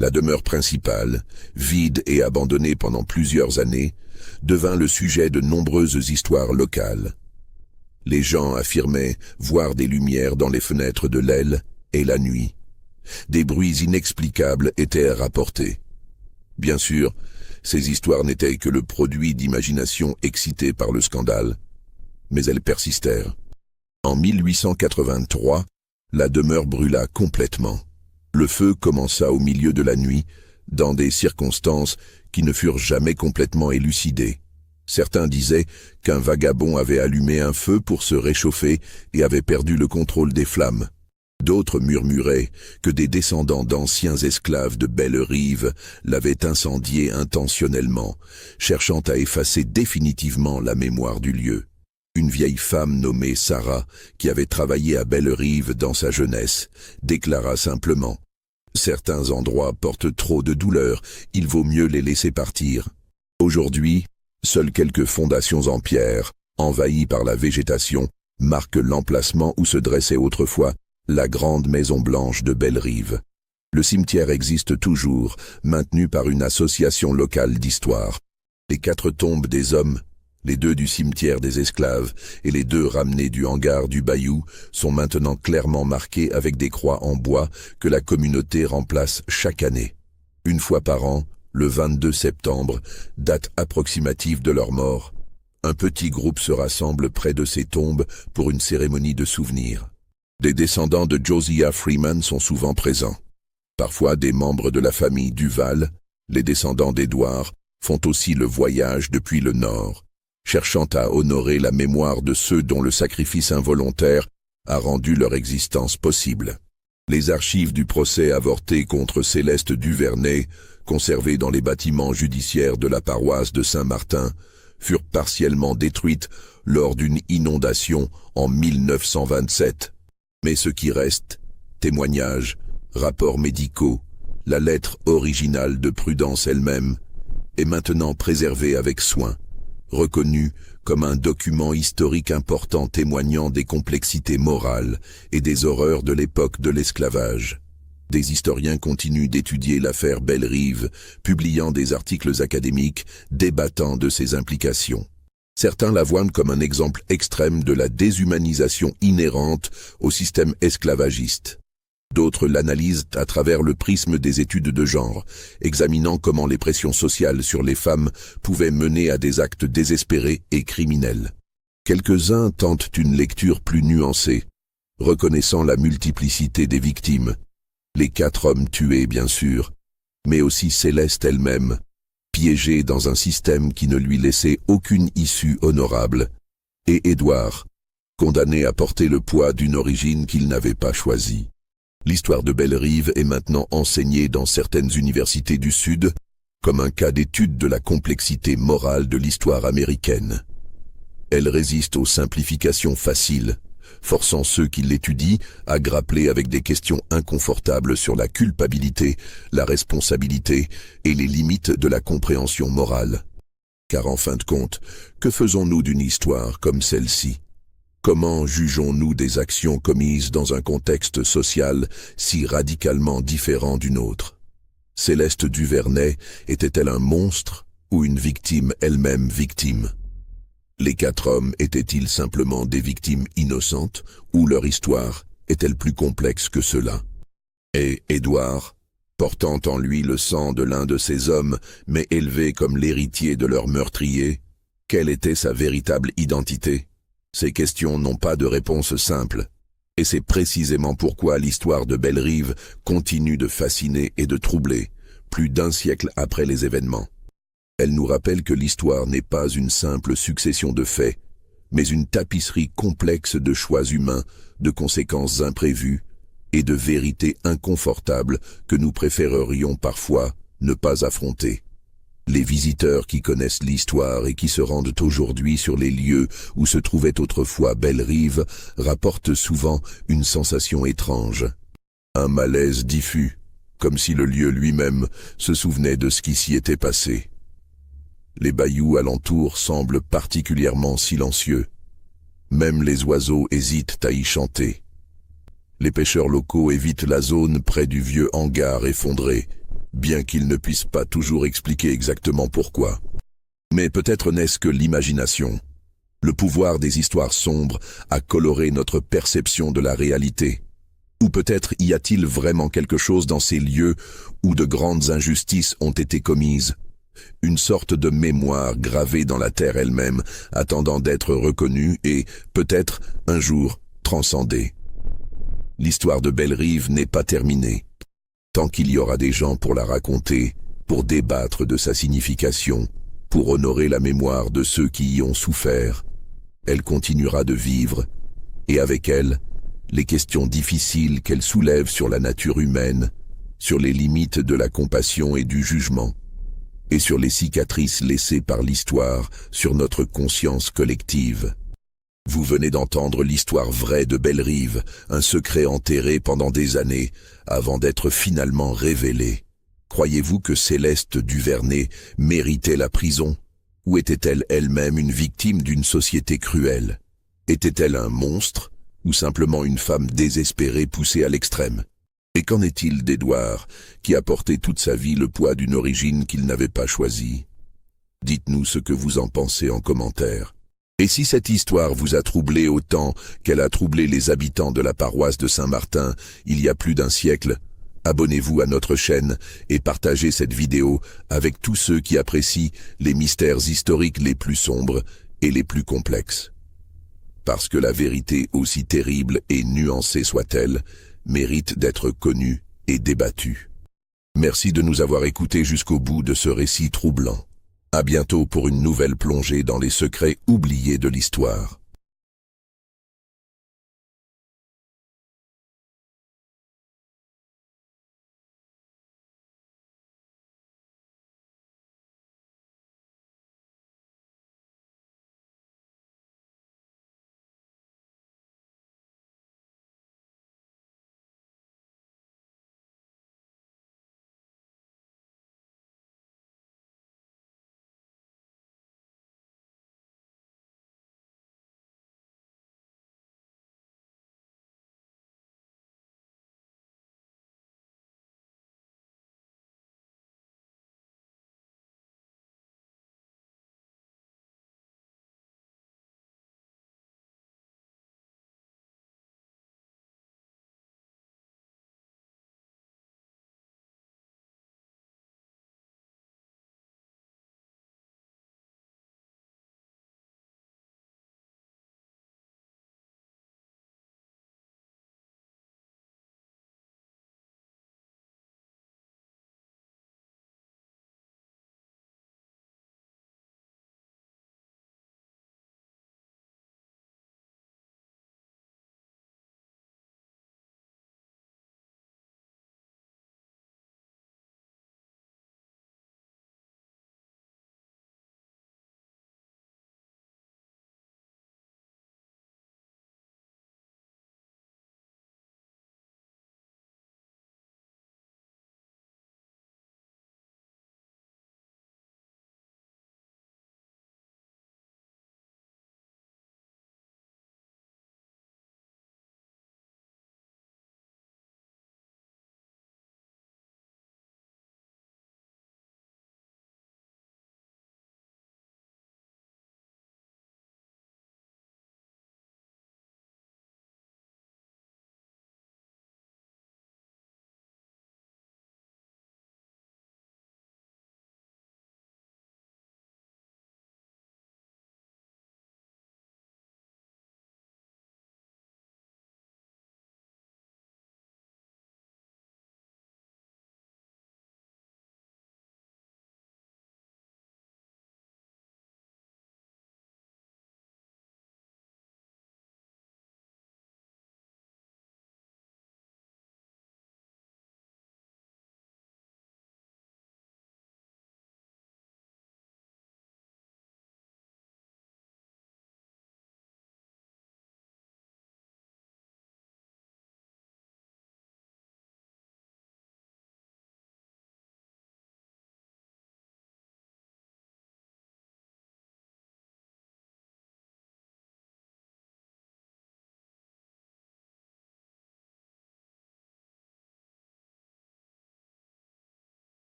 La demeure principale, vide et abandonnée pendant plusieurs années, devint le sujet de nombreuses histoires locales. Les gens affirmaient voir des lumières dans les fenêtres de l'aile et la nuit. Des bruits inexplicables étaient rapportés. Bien sûr, ces histoires n'étaient que le produit d'imagination excitée par le scandale, mais elles persistèrent. En 1883, la demeure brûla complètement. Le feu commença au milieu de la nuit, dans des circonstances qui ne furent jamais complètement élucidées. Certains disaient qu'un vagabond avait allumé un feu pour se réchauffer et avait perdu le contrôle des flammes. D'autres murmuraient que des descendants d'anciens esclaves de Bellerive l'avaient incendié intentionnellement, cherchant à effacer définitivement la mémoire du lieu. Une vieille femme nommée Sarah, qui avait travaillé à Bellerive dans sa jeunesse, déclara simplement « Certains endroits portent trop de douleur, il vaut mieux les laisser partir. » Aujourd'hui, seules quelques fondations en pierre, envahies par la végétation, marquent l'emplacement où se dressait autrefois la grande maison blanche de Bellerive. Le cimetière existe toujours, maintenu par une association locale d'histoire. Les 4 tombes des hommes, les 2 du cimetière des esclaves et les 2 ramenés du hangar du Bayou sont maintenant clairement marqués avec des croix en bois que la communauté remplace chaque année. Une fois par an, le 22 septembre, date approximative de leur mort, un petit groupe se rassemble près de ces tombes pour une cérémonie de souvenir. Des descendants de Josiah Freeman sont souvent présents. Parfois, des membres de la famille Duval, les descendants d'Édouard, font aussi le voyage depuis le nord, cherchant à honorer la mémoire de ceux dont le sacrifice involontaire a rendu leur existence possible. Les archives du procès avorté contre Céleste Duvernay, conservées dans les bâtiments judiciaires de la paroisse de Saint-Martin, furent partiellement détruites lors d'une inondation en 1927. Mais ce qui reste, témoignages, rapports médicaux, la lettre originale de Prudence elle-même, est maintenant préservée avec soin, reconnue comme un document historique important témoignant des complexités morales et des horreurs de l'époque de l'esclavage. Des historiens continuent d'étudier l'affaire Bellerive, publiant des articles académiques débattant de ses implications. Certains la voient comme un exemple extrême de la déshumanisation inhérente au système esclavagiste. D'autres l'analysent à travers le prisme des études de genre, examinant comment les pressions sociales sur les femmes pouvaient mener à des actes désespérés et criminels. Quelques-uns tentent une lecture plus nuancée, reconnaissant la multiplicité des victimes, les 4 hommes tués bien sûr, mais aussi Céleste elle-même, piégée dans un système qui ne lui laissait aucune issue honorable, et Édouard, condamné à porter le poids d'une origine qu'il n'avait pas choisie. L'histoire de Bellerive est maintenant enseignée dans certaines universités du Sud comme un cas d'étude de la complexité morale de l'histoire américaine. Elle résiste aux simplifications faciles, forçant ceux qui l'étudient à grappler avec des questions inconfortables sur la culpabilité, la responsabilité et les limites de la compréhension morale. Car en fin de compte, que faisons-nous d'une histoire comme celle-ci ? Comment jugeons-nous des actions commises dans un contexte social si radicalement différent d'une autre ? Céleste Duvernay était-elle un monstre ou une victime elle-même victime ? Les 4 hommes étaient-ils simplement des victimes innocentes ou leur histoire est-elle plus complexe que cela ? Et Édouard, portant en lui le sang de l'un de ces hommes, mais élevé comme l'héritier de leur meurtrier, quelle était sa véritable identité ? Ces questions n'ont pas de réponse simple, et c'est précisément pourquoi l'histoire de Bellerive continue de fasciner et de troubler, plus d'1 siècle après les événements. Elle nous rappelle que l'histoire n'est pas une simple succession de faits, mais une tapisserie complexe de choix humains, de conséquences imprévues et de vérités inconfortables que nous préférerions parfois ne pas affronter. Les visiteurs qui connaissent l'histoire et qui se rendent aujourd'hui sur les lieux où se trouvait autrefois Bellerive rapportent souvent une sensation étrange, un malaise diffus, comme si le lieu lui-même se souvenait de ce qui s'y était passé. Les bayous alentours semblent particulièrement silencieux. Même les oiseaux hésitent à y chanter. Les pêcheurs locaux évitent la zone près du vieux hangar effondré, bien qu'ils ne puissent pas toujours expliquer exactement pourquoi. Mais peut-être n'est-ce que l'imagination. Le pouvoir des histoires sombres a coloré notre perception de la réalité. Ou peut-être y a-t-il vraiment quelque chose dans ces lieux où de grandes injustices ont été commises. Une sorte de mémoire gravée dans la terre elle-même, attendant d'être reconnue et, peut-être, un jour, transcendée. L'histoire de Belle-Rive n'est pas terminée. Tant qu'il y aura des gens pour la raconter, pour débattre de sa signification, pour honorer la mémoire de ceux qui y ont souffert, elle continuera de vivre, et avec elle, les questions difficiles qu'elle soulève sur la nature humaine, sur les limites de la compassion et du jugement, et sur les cicatrices laissées par l'histoire sur notre conscience collective. Vous venez d'entendre l'histoire vraie de Belle-Rive, un secret enterré pendant des années, avant d'être finalement révélé. Croyez-vous que Céleste Duvernay méritait la prison? Ou était-elle elle-même une victime d'une société cruelle? Était-elle un monstre? Ou simplement une femme désespérée poussée à l'extrême? Et qu'en est-il d'Édouard, qui a porté toute sa vie le poids d'une origine qu'il n'avait pas choisie? Dites-nous ce que vous en pensez en commentaire. Et si cette histoire vous a troublé autant qu'elle a troublé les habitants de la paroisse de Saint-Martin il y a plus d'un siècle, abonnez-vous à notre chaîne et partagez cette vidéo avec tous ceux qui apprécient les mystères historiques les plus sombres et les plus complexes. Parce que la vérité, aussi terrible et nuancée soit-elle, mérite d'être connue et débattue. Merci de nous avoir écoutés jusqu'au bout de ce récit troublant. À bientôt pour une nouvelle plongée dans les secrets oubliés de l'histoire.